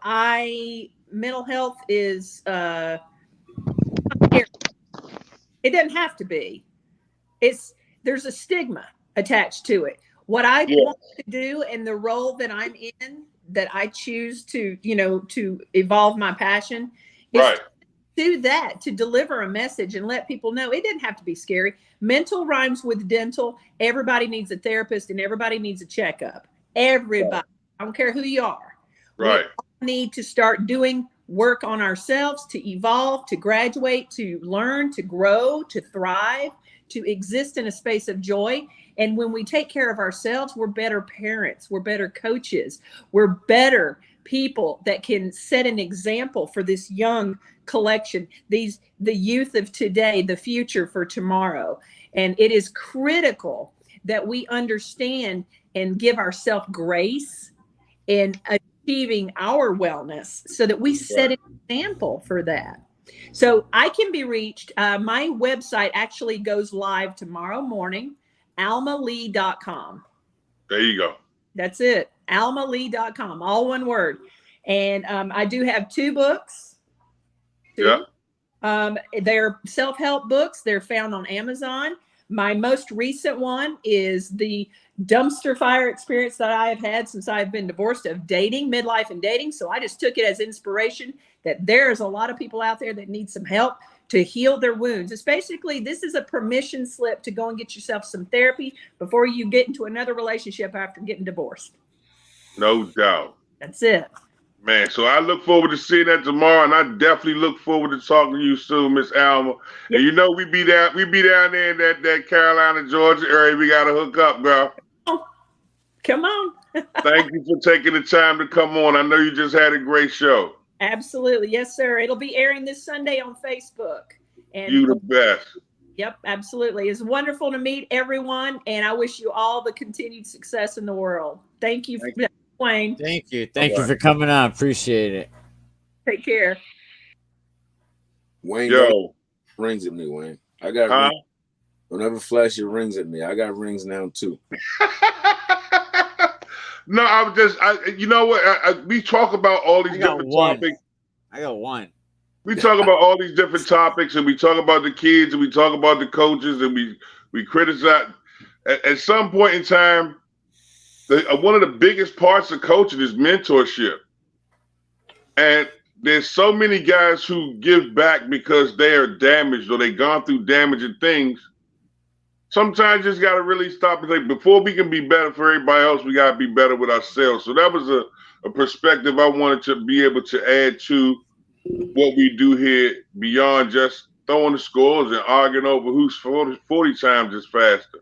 I: mental health is, it doesn't have to be. There's a stigma attached to it. What I want to do and the role that I'm in, that I choose to evolve my passion is to do that, to deliver a message and let people know it doesn't have to be scary. Mental rhymes with dental. Everybody needs a therapist and everybody needs a checkup. Everybody. I don't care who you are.
J: Right.
I: We need to start doing work on ourselves to evolve, to graduate, to learn, to grow, to thrive, to exist in a space of joy. And when we take care of ourselves, we're better parents, we're better coaches, we're better people that can set an example for this young collection, the youth of today, the future for tomorrow. And it is critical that we understand and give ourselves grace in achieving our wellness so that we set an example for that. So I can be reached. My website actually goes live tomorrow morning, almalee.com.
J: There you go.
I: That's it. almalee.com, all one word. And I do have 2 books. They're self-help books. They're found on Amazon. My most recent one is the dumpster fire experience that I have had since I've been divorced, of dating, midlife and dating. So I just took it as inspiration that there's a lot of people out there that need some help to heal their wounds. It's basically, this is a permission slip to go and get yourself some therapy before you get into another relationship after getting divorced.
J: No doubt.
I: That's it.
J: Man, so I look forward to seeing that tomorrow, and I definitely look forward to talking to you soon, Miss Alma. Yep. And you know we be down there in that Carolina, Georgia area. We got to hook up, girl.
I: Oh, come on.
J: Thank you for taking the time to come on. I know you just had a great show.
I: Absolutely. Yes, sir. It'll be airing this Sunday on Facebook. And
J: you the best.
I: Yep, absolutely. It's wonderful to meet everyone, and I wish you all the continued success in the world. Thank you, Wayne.
C: Thank you. Thank you for coming on. Appreciate it.
I: Take care.
A: Wayne,
J: Yo.
A: don't rings at me, Wayne. I got rings. Don't ever flash your rings at me. I got rings now too.
J: No, you know what? We talk about all these different topics.
C: I got one.
J: We talk about all these different topics, and we talk about the kids, and we talk about the coaches, and we criticize. At some point in time, one of the biggest parts of coaching is mentorship. And there's so many guys who give back because they are damaged or they've gone through damaging things. Sometimes you just got to really stop and think, before we can be better for everybody else, we got to be better with ourselves. So that was a perspective I wanted to be able to add to what we do here beyond just throwing the scores and arguing over who's 40 times as faster.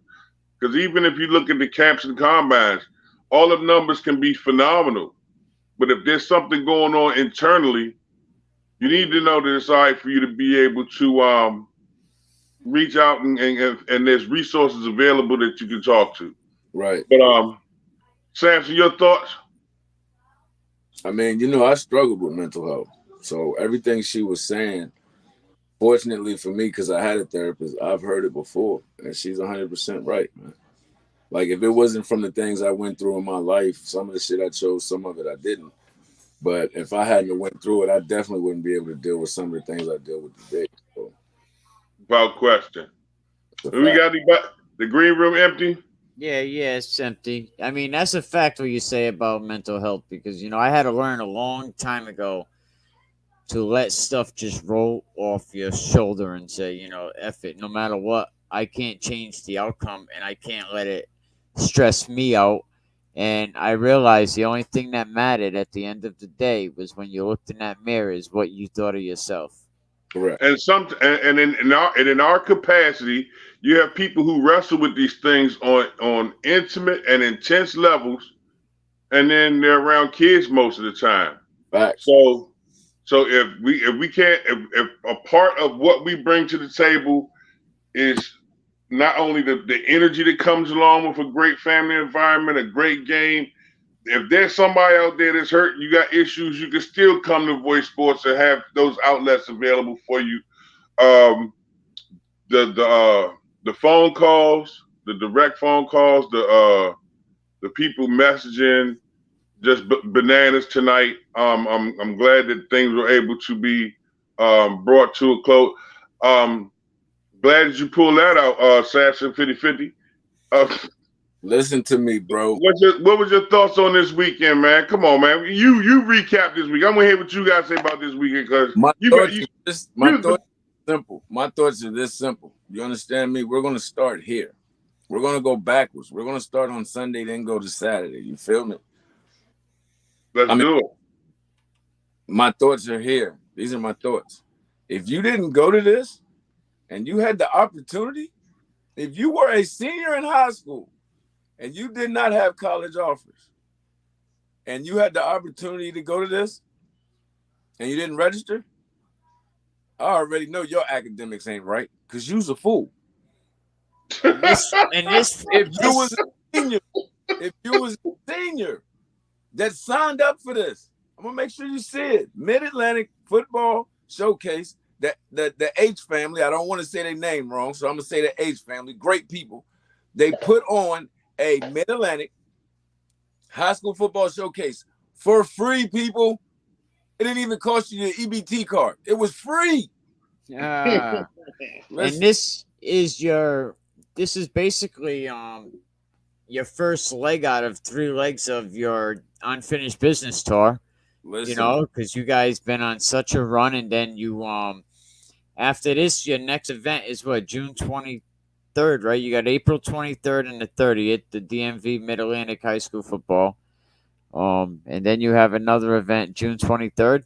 J: Because even if you look at the camps and combines, all the numbers can be phenomenal. But if there's something going on internally, you need to know that it's all right for you to be able to reach out and there's resources available that you can talk to.
A: Right.
J: But Samson, your thoughts?
A: I mean, I struggled with mental health. So everything she was saying, fortunately for me, because I had a therapist, I've heard it before, and she's 100% right, man. Like, if it wasn't from the things I went through in my life, some of the shit I chose, some of it I didn't. But if I hadn't went through it, I definitely wouldn't be able to deal with some of the things I deal with today. So,
J: without question. We got the green room empty?
C: Yeah, it's empty. I mean, that's a fact what you say about mental health, because, I had to learn a long time ago to let stuff just roll off your shoulder and say, F it, no matter what, I can't change the outcome and I can't let it stress me out. And I realized the only thing that mattered at the end of the day was when you looked in that mirror is what you thought of yourself.
A: Correct.
J: And in our capacity, you have people who wrestle with these things on intimate and intense levels, and then they're around kids most of the time.
A: Right.
J: So if a part of what we bring to the table is not only the energy that comes along with a great family environment, a great game. If there's somebody out there that's hurt, you got issues, you can still come to Voycesports and have those outlets available for you. The phone calls, the direct phone calls, the people messaging, just bananas tonight. I'm glad that things were able to be brought to a close. Glad that you pulled that out, Samson 50-50.
A: Listen to me, bro.
J: What was your thoughts on this weekend, man? Come on, man. You recap this week. I'm gonna hear what you guys say about this weekend, because my thoughts are
A: simple. My thoughts are this simple. You understand me? We're gonna start here. We're gonna go backwards. We're gonna start on Sunday, then go to Saturday. You feel me?
J: Let's do it.
A: My thoughts are here. These are my thoughts. If you didn't go to this and you had the opportunity, if you were a senior in high school and you did not have college offers and you had the opportunity to go to this and you didn't register, I already know your academics ain't right, because you's a fool. If you was a senior that signed up for this, I'm gonna make sure you see it. Mid-Atlantic Football Showcase. The H family, I don't want to say their name wrong, so I'm gonna say the H family, great people. They put on a Mid-Atlantic high school football showcase for free, people. It didn't even cost you your EBT card. It was free.
C: And this is basically your first leg out of 3 legs of your unfinished business tour.
A: Listen.
C: Because you guys been on such a run, and then you after this, your next event is what, June 23rd, right? You got April 23rd and the 30th, the DMV Mid-Atlantic High School football. And then you have another event June 23rd.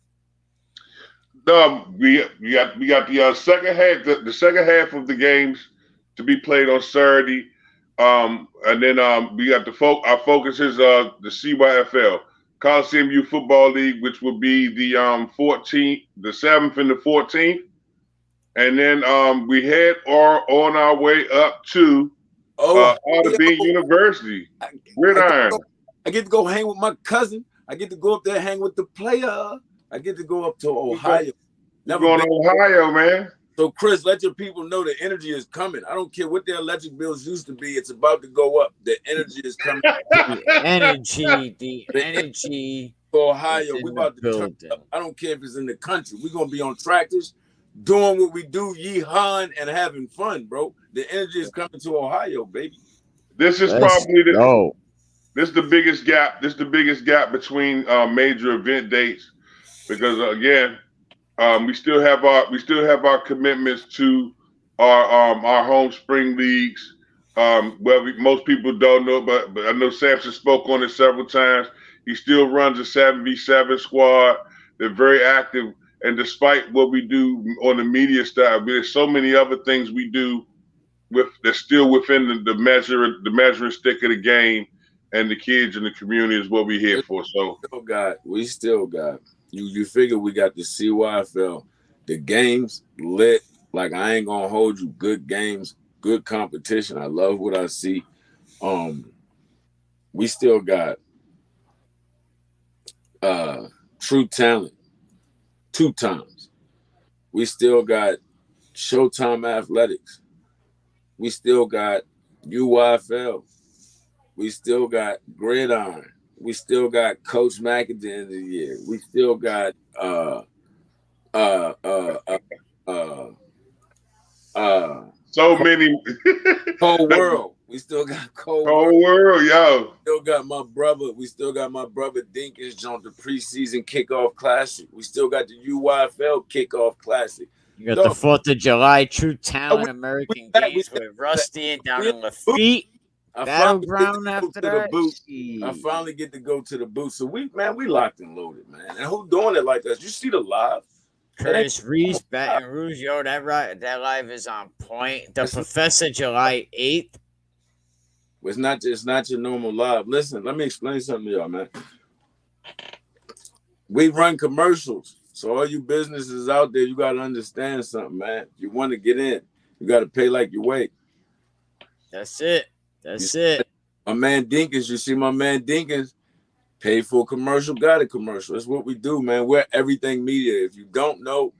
J: We got the second half, the second half of the games to be played on Saturday. And then we got our focus is the CYFL. Coliseum Youth Football League, which will be the 14th, the 7th and the 14th. and then we head on our way up to Audubon University. Gridiron.
A: I get to go hang with my cousin. I get to go up there hang with the player. I get to go up to Ohio.
J: You're going to Ohio, man.
A: So, Chris, let your people know the energy is coming. I don't care what their electric bills used to be. It's about to go up. The energy is coming.
C: The energy.
A: For Ohio, we about to turn up. I don't care if it's in the country. We're going to be on tractors, doing what we do, yee-hawing and having fun, bro. The energy is coming to Ohio, baby.
J: This is probably this is the biggest gap. This is the biggest gap between major event dates because, again, we still have our commitments to our home spring leagues. Most people don't know, but I know Samson spoke on it several times. He still runs a 7v7 squad. They're very active, and despite what we do on the media side, there's so many other things we do that's still within the measuring stick of the game, and the kids in the community is what we're here for. So
A: we still got. You figure we got the CYFL, the games lit. Like, I ain't gonna hold you. Good games, good competition. I love what I see. We still got true talent 2 times. We still got Showtime Athletics. We still got UYFL. We still got Gridiron. We still got Coach Mack at the end of the year. We still got
J: so many
A: Cold World. We still got Cold
J: World, yo.
A: Still got my brother. We still got my brother Dinkins on the preseason kickoff classic. We still got the UYFL kickoff classic.
C: You got the 4th of July True Talent American Games with Rusty down in Lafitte. Battleground after that.
A: I finally get to go to the booth. So we locked and loaded, man. And who doing it like us? You see the live?
C: Curtis Reese, Baton Rouge, yo, that live is on point. The Professor, July 8th.
A: It's not your normal live. Listen, let me explain something to y'all, man. We run commercials. So all you businesses out there, you got to understand something, man. If you want to get in, you got to pay like you weigh.
C: That's it. That's it.
A: My man Dinkins, you see my man Dinkins, paid for a commercial, got a commercial. That's what we do, man. We're everything media. If you don't know,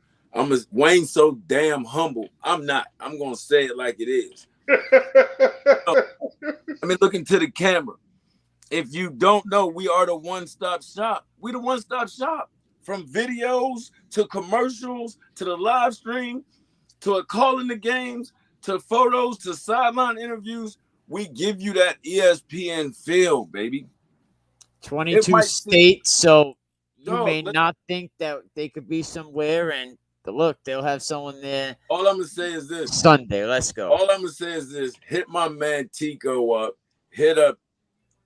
A: Wayne's so damn humble. I'm not. I'm going to say it like it is. I mean, look into the camera. If you don't know, we are the one-stop shop. We the one-stop shop. From videos to commercials to the live stream to a call in the games to photos to sideline interviews. We give you that ESPN feel, baby.
C: 22 states, so you may not think that they could be somewhere, and look, they'll have someone there.
A: All I'm going to say is this.
C: Sunday, let's go.
A: All I'm going to say is this. Hit my man Tico up. Hit up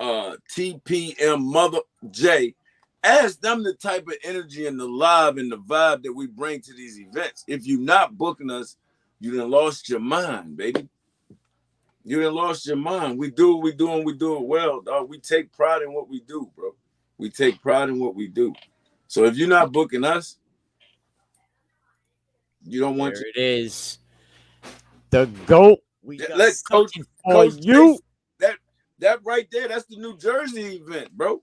A: TPM Mother J. Ask them the type of energy and the live and the vibe that we bring to these events. If you're not booking us, you done lost your mind, baby. You done lost your mind. We do what we do and we do it well, dog. We take pride in what we do, bro. We take pride in what we do. So if you're not booking us, you don't want
C: there it is. The GOAT. We got
A: Coach
C: for you.
A: That right there, that's the New Jersey event, bro.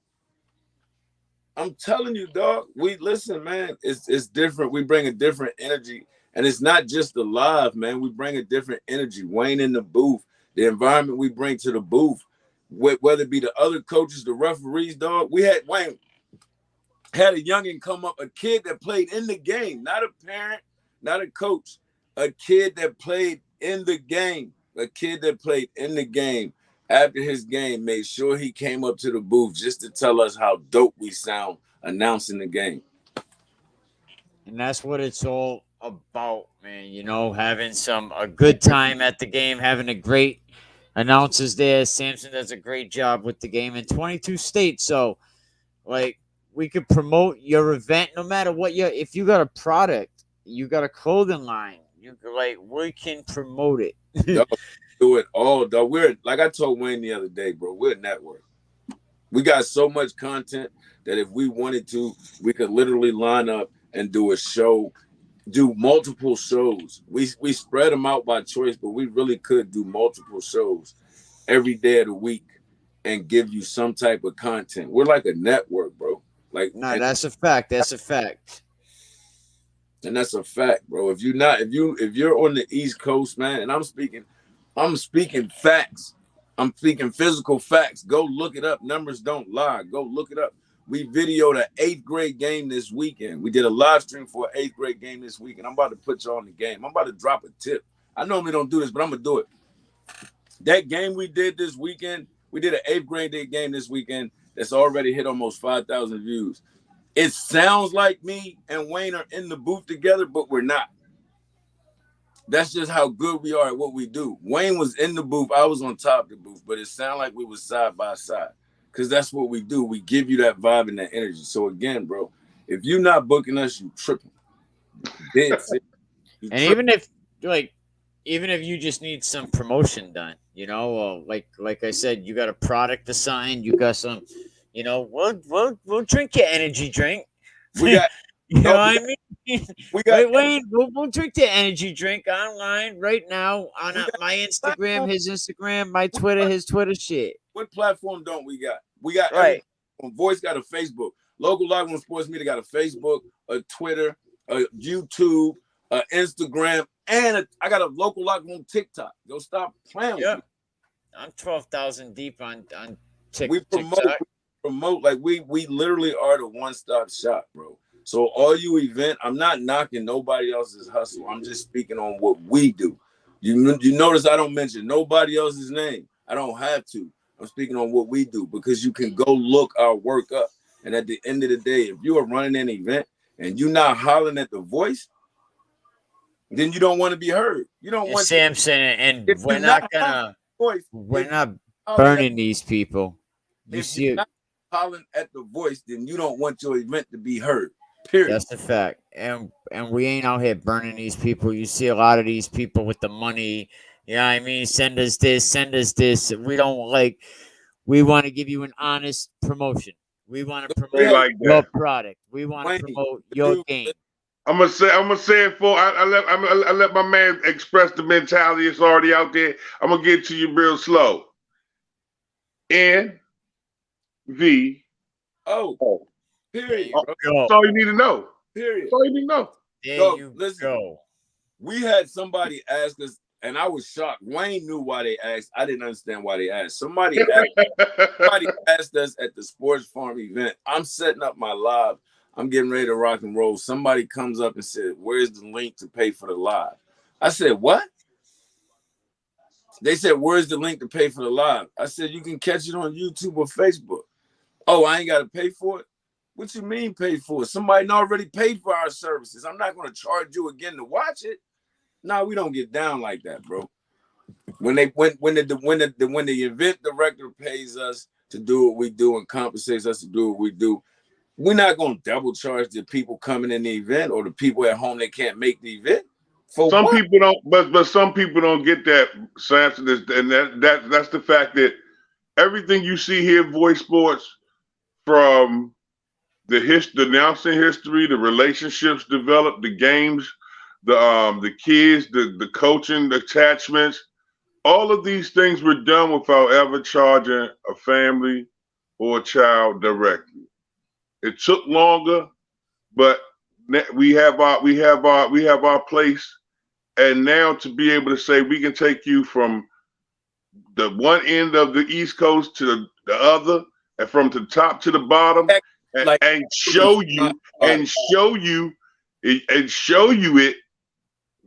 A: I'm telling you, dog. We listen, man. It's different. We bring a different energy, and it's not just the live, man. We bring a different energy. Wayne in the booth, the environment we bring to the booth, whether it be the other coaches, the referees, dog. We had Wayne had a youngin come up, a kid that played in the game, not a parent, not a coach, a kid that played in the game, a kid that played in the game. After his game, made sure he came up to the booth just to tell us how dope we sound announcing the game.
C: And that's what it's all about, man. You know, having a good time at the game, having a great announcers there. Samson does a great job with the game in 22 states. So, like, we could promote your event no matter what if you got a product, you got a clothing line, we can promote it.
A: Do it all, though. We're, like I told Wayne the other day, bro, we're a network. We got so much content that if we wanted to, we could literally line up and do a show do multiple shows. We spread them out by choice, but we really could do multiple shows every day of the week and give you some type of content. We're like a network, bro. Like,
C: No, that's a fact. That's a fact.
A: And that's a fact, bro. If you're on the East Coast, man, and I'm speaking facts. I'm speaking physical facts. Go look it up. Numbers don't lie. Go look it up. We videoed an 8th grade game this weekend. We did a live stream for an 8th grade game this weekend. I'm about to put you on the game. I'm about to drop a tip. I normally don't do this, but I'm gonna do it. That game we did this weekend, we did an 8th grade game this weekend that's already hit almost 5,000 views. It sounds like me and Wayne are in the booth together, but we're not. That's just how good we are at what we do. Wayne was in the booth. I was on top of the booth, but it sounded like we was side by side because that's what we do. We give you that vibe and that energy. So again, bro, if you're not booking us, you tripping.
C: And even if you just need some promotion done, you know, like I said, you got a product to sign, you got some, you know, we'll drink your energy drink.
A: We got,
C: you know what I mean?
A: We got
C: Wayne, we'll drink the energy drink online right now on my Instagram, his Instagram, my Twitter, his Twitter shit.
A: What platform don't we got? We got
C: right.
A: Voice got a Facebook. Local Live on Sports Media got a Facebook, a Twitter, a YouTube, a Instagram, and I got a Local Live on TikTok. Go stop playing with me.
C: I'm 12,000 deep on TikTok.
A: We promote like we literally are the one-stop shop, bro. So all you event, I'm not knocking nobody else's hustle. I'm just speaking on what we do. You notice I don't mention nobody else's name. I don't have to. I'm speaking on what we do because you can go look our work up. And at the end of the day, if you are running an event and you're not hollering at the voice, then you don't want to be heard. You don't want
C: SAMSON, and we're not burning these people. You see it.
A: Hollering at the voice, then you don't want your event to be heard. Period.
C: That's the fact. And we ain't out here burning these people. You see a lot of these people with the money. You know what I mean? Send us this, send us this. We don't like. We want to give you an honest promotion. We want to promote your product. We want to promote your game.
J: I'm gonna say it for. I let my man express the mentality. It's already out there. I'm gonna get to you real slow. NVO.
A: Period.
J: That's all you need to know.
A: Period.
J: That's all you need to know.
C: There you go.
A: We had somebody ask us, and I was shocked. Wayne knew why they asked. I didn't understand why they asked. Somebody asked us at the Sports Farm event. I'm setting up my live. I'm getting ready to rock and roll. Somebody comes up and said, "Where's the link to pay for the live?" I said, "What?" They said, "Where's the link to pay for the live?" I said, "You can catch it on YouTube or Facebook." "Oh, I ain't got to pay for it?" "What you mean pay for it? Somebody already paid for our services. I'm not going to charge you again to watch it." No, we don't get down like that, bro. When the event director pays us to do what we do and compensates us to do what we do, we're not going to double charge the people coming in the event or the people at home that can't make the event.
J: Some people don't, but some people don't get that, Samson, and that's the fact that everything you see here, Voice Sports, from the announcing history, the relationships developed, the games, the kids, the coaching, the attachments, all of these things were done without ever charging a family or a child directly. It took longer, but we have our place, and now to be able to say we can take you from the one end of the East Coast to the other, and from the top to the bottom, and show you it,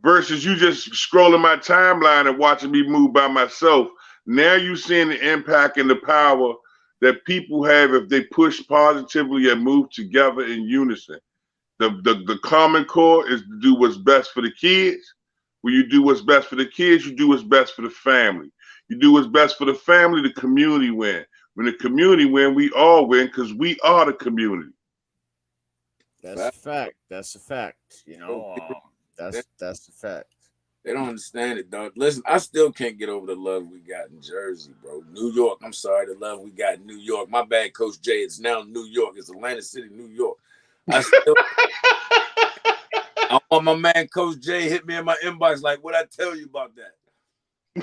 J: versus you just scrolling my timeline and watching me move by myself. Now you're seeing the impact and the power that people have if they push positively and move together in unison. The common core is to do what's best for the kids. When you do what's best for the kids, you do what's best for the family. You do what's best for the family, the community win. When the community win, we all win because we are the community.
C: That's a fact. That's a fact. You know, that's the fact.
A: They don't understand it, dog. Listen, I still can't get over the love we got in Jersey, bro. New York, I'm sorry, the love we got in New York. My bad, Coach Jay. It's now New York. It's Atlantic City, New York. I still I want my man Coach J hit me in my inbox like, what I tell you about that?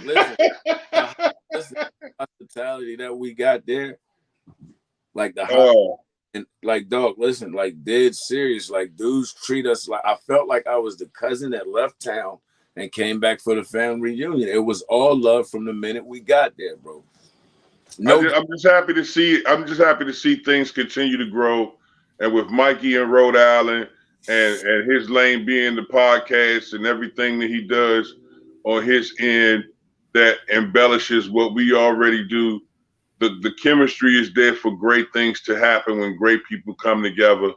A: Listen, the hospitality that we got there, like and like, dog, listen, like, dead serious. Like, dudes treat us like, I felt like I was the cousin that left town and came back for the family reunion. It was all love from the minute we got there, bro.
J: I'm just happy to see. I'm just happy to see things continue to grow, and with Mikey in Rhode Island and his lane being the podcast and everything that he does on his end that embellishes what we already do. The chemistry is there for great things to happen when great people come together.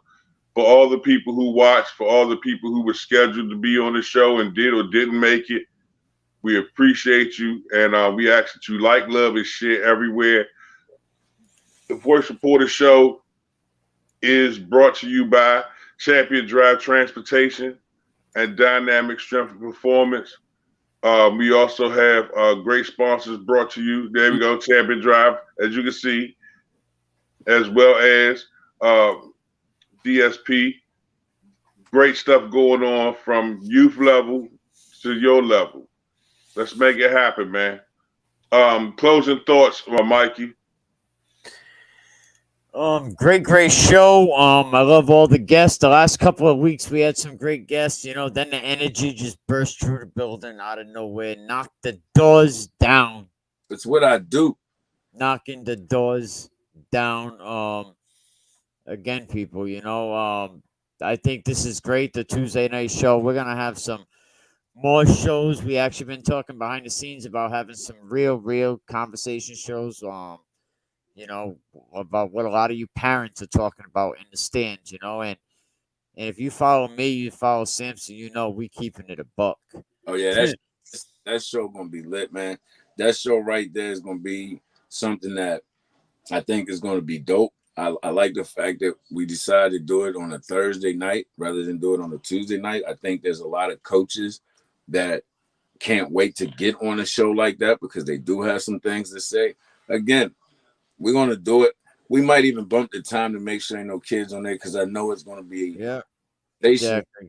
J: For all the people who watched, for all the people who were scheduled to be on the show and did or didn't make it, we appreciate you, and we ask that you like, love, and share everywhere. The Voice Reporter Show is brought to you by Champion Drive Transportation and Dynamic Strength and Performance. We also have great sponsors brought to you. There we go, Champion Drive, as you can see, as well as DSP. Great stuff going on from youth level to your level. Let's make it happen, man. Closing thoughts, Mikey.
C: Great show. I love all the guests. The last couple of weeks we had some great guests, you know, then the energy just burst through the building out of nowhere, knocked the doors down.
A: It's what I do.
C: Knocking the doors down. Again, people, you know, I think this is great. The Tuesday night show. We're gonna have some more shows. We actually been talking behind the scenes about having some real conversation shows. You know, about what a lot of you parents are talking about in the stands, you know, and if you follow me, you follow Samson, you know, we keeping it a buck.
A: Oh yeah, that show gonna be lit, man. That show right there is gonna be something that I think is gonna be dope. I like the fact that we decided to do it on a Thursday night rather than do it on a Tuesday night. I think there's a lot of coaches that can't wait to get on a show like that because they do have some things to say. Again, we're going to do it. We might even bump the time to make sure ain't no kids on there because I know it's going to be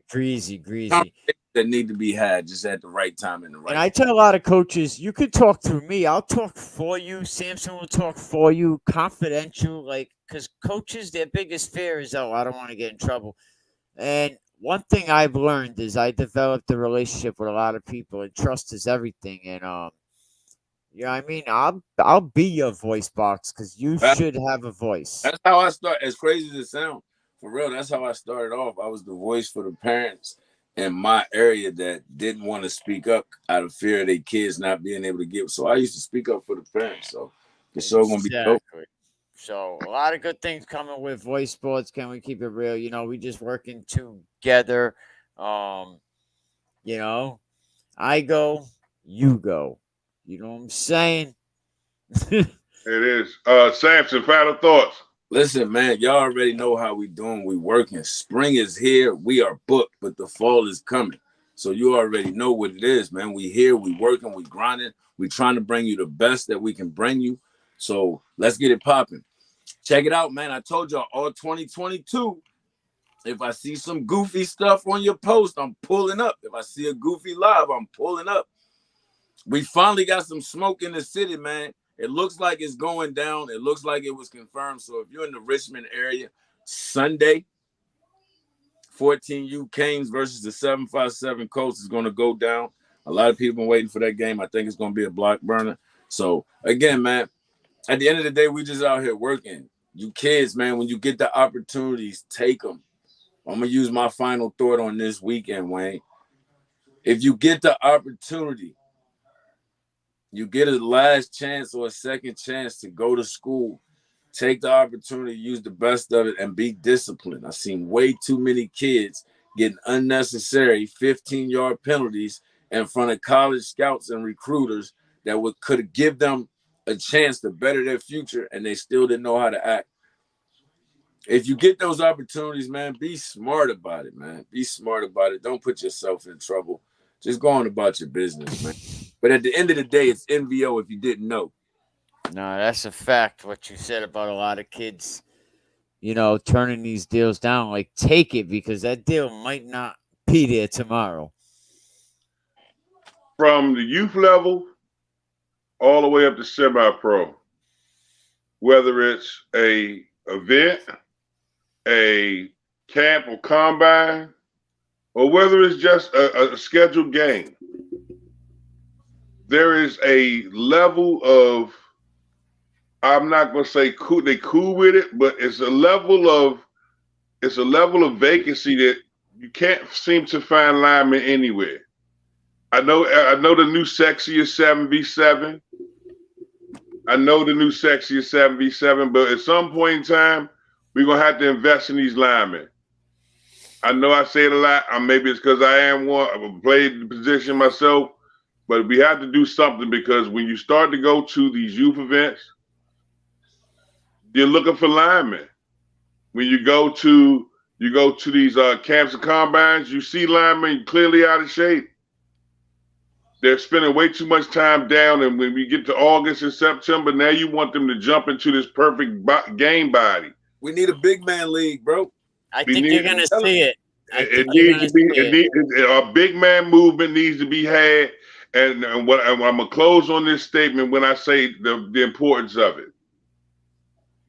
C: greasy
A: that need to be had just at the right time and the right.
C: And I tell a lot of coaches, you could talk through me. I'll talk for you. Samson will talk for you, confidential, like, because coaches, their biggest fear is, oh, I don't want to get in trouble. And one thing I've learned is I developed a relationship with a lot of people, and trust is everything. And you know what I mean? I'll be your voice box because you should have a voice.
A: That's how I start. As crazy as it sounds, for real, that's how I started off. I was the voice for the parents in my area that didn't want to speak up out of fear of their kids not being able to give. So I used to speak up for the parents. So the show gonna be dope.
C: So a lot of good things coming with Voycesports. Can we keep it real? You know, we just working together. You know, I go, you go. You know what I'm saying?
J: It is. Samson, final thoughts.
A: Listen, man, y'all already know how we doing. We working. Spring is here. We are booked, but the fall is coming. So you already know what it is, man. We here. We working. We grinding. We trying to bring you the best that we can bring you. So let's get it popping. Check it out, man. I told y'all all 2022. If I see some goofy stuff on your post, I'm pulling up. If I see a goofy live, I'm pulling up. We finally got some smoke in the city, man. It looks like it's going down. It looks like it was confirmed. So if you're in the Richmond area, Sunday, 14U Canes versus the 757 Colts is going to go down. A lot of people been waiting for that game. I think it's going to be a block burner. So, again, man, at the end of the day, we just out here working. You kids, man, when you get the opportunities, take them. I'm going to use my final thought on this weekend, Wayne. If you get the opportunity, you get a last chance or a second chance to go to school, take the opportunity, use the best of it, and be disciplined. I've seen way too many kids getting unnecessary 15-yard penalties in front of college scouts and recruiters that could give them a chance to better their future, and they still didn't know how to act. If you get those opportunities, man, be smart about it, man. Be smart about it. Don't put yourself in trouble. Just go on about your business, man. But at the end of the day, it's NVO if you didn't know.
C: No, that's a fact, what you said about a lot of kids, you know, turning these deals down. Like, take it because that deal might not be there tomorrow.
J: From the youth level all the way up to semi-pro, whether it's a event, a camp or combine, or whether it's just a scheduled game, there is a level of, I'm not going to say cool, they cool with it, but it's a level of vacancy that you can't seem to find linemen anywhere. I know the new sexiest 7v7. I know the new sexiest 7v7, but at some point in time, we're going to have to invest in these linemen. I know I say it a lot. Maybe it's because I am one. I've played the position myself, but we have to do something because when you start to go to these youth events, you're looking for linemen. When you go to these camps and combines, you see linemen clearly out of shape. They're spending way too much time down, and when we get to August and September, now you want them to jump into this perfect game body.
A: We need a big man league, bro.
C: I think you're going to see it.
J: A big man movement needs to be had, and I'm gonna close on this statement when I say the importance of it.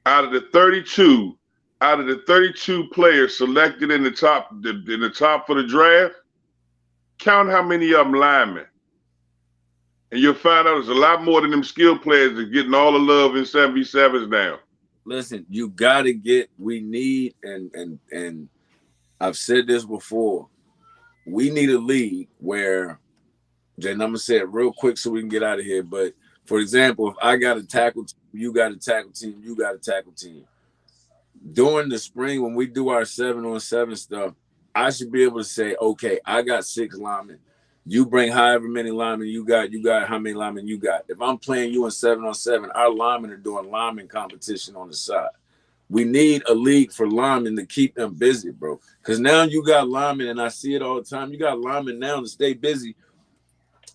J: Out of the 32 players selected in the top for the draft, count how many of them linemen. And you'll find out there's a lot more than them skill players that are getting all the love in 7v7s now.
A: Listen, you gotta we need, and I've said this before, we need a league where, and I'm gonna say it real quick so we can get out of here. But for example, if I got a tackle team, you got a tackle team, you got a tackle team. During the spring, when we do our 7-on-7 stuff, I should be able to say, okay, I got 6 linemen. You bring however many linemen you got how many linemen you got. If I'm playing you in 7-on-7, our linemen are doing lineman competition on the side. We need a league for linemen to keep them busy, bro. Because now you got linemen, and I see it all the time. You got linemen now to stay busy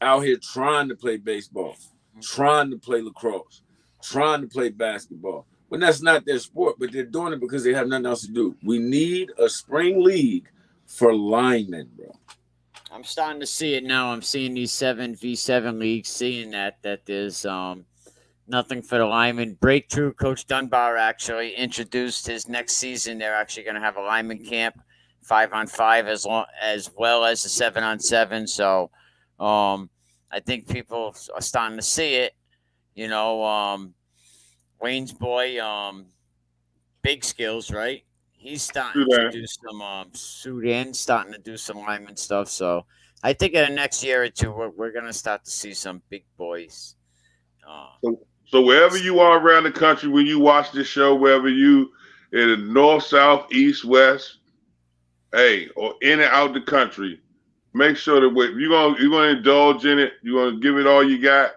A: out here trying to play baseball, trying to play lacrosse, trying to play basketball. When that's not their sport, but they're doing it because they have nothing else to do. We need a spring league for linemen, bro.
C: I'm starting to see it now. I'm seeing these 7v7 leagues, seeing that there's nothing for the linemen. Breakthrough, Coach Dunbar actually introduced his next season. They're actually going to have a lineman camp, 5-on-5 as well as a 7-on-7. So I think people are starting to see it. You know, Wayne's boy, Big Skills, right? He's starting to do some starting to do some lineman stuff. So I think in the next year or two, we're going to start to see some big boys.
J: So wherever you are around the country, when you watch this show, wherever you in the north, south, east, west, or in and out the country, make sure that you're gonna indulge in it. You're gonna give it all you got.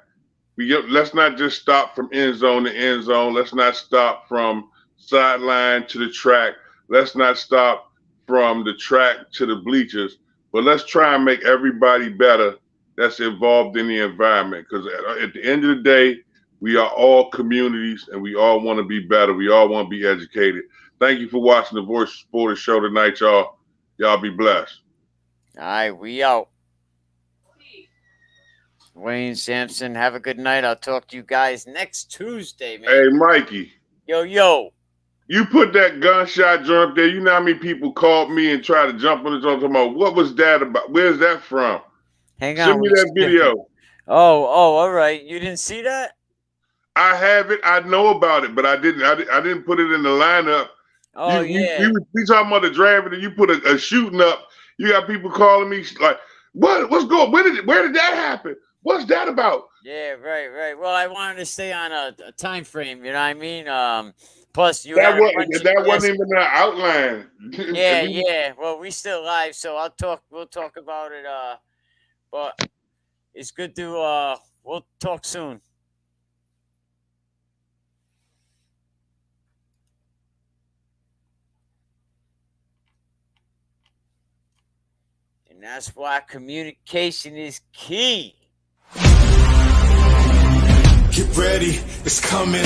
J: Let's not just stop from end zone to end zone. Let's not stop from sideline to the track. Let's not stop from the track to the bleachers. But let's try and make everybody better that's involved in the environment. Because at the end of the day, we are all communities, and we all want to be better. We all want to be educated. Thank you for watching the Voycesports show tonight, y'all. Y'all be blessed.
C: All right, we out. Wayne, Samson, have a good night. I'll talk to you guys next Tuesday, man.
J: Hey, Mikey.
C: Yo.
J: You put that gunshot joint up there. You know how many people called me and tried to jump on the joint talking about what was that about? Where's that from?
C: Hang on.
J: Send me that video.
C: Oh, all right. You didn't see that?
J: I have it. I know about it, but I didn't put it in the lineup.
C: Oh, yeah.
J: We talking about the draft, and you put a shooting up. You got people calling me like, what's going? Where did that happen? What's that about?
C: Yeah, right. Well, I wanted to stay on a time frame. You know what I mean? Plus,
J: that wasn't even an outline.
C: Yeah. Well, we still live, so we'll talk about it. But it's good to we'll talk soon. And that's why communication is key.
K: Get ready, it's coming.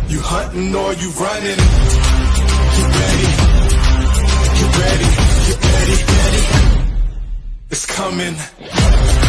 K: You hunting or you running? Get ready, Get ready, it's coming.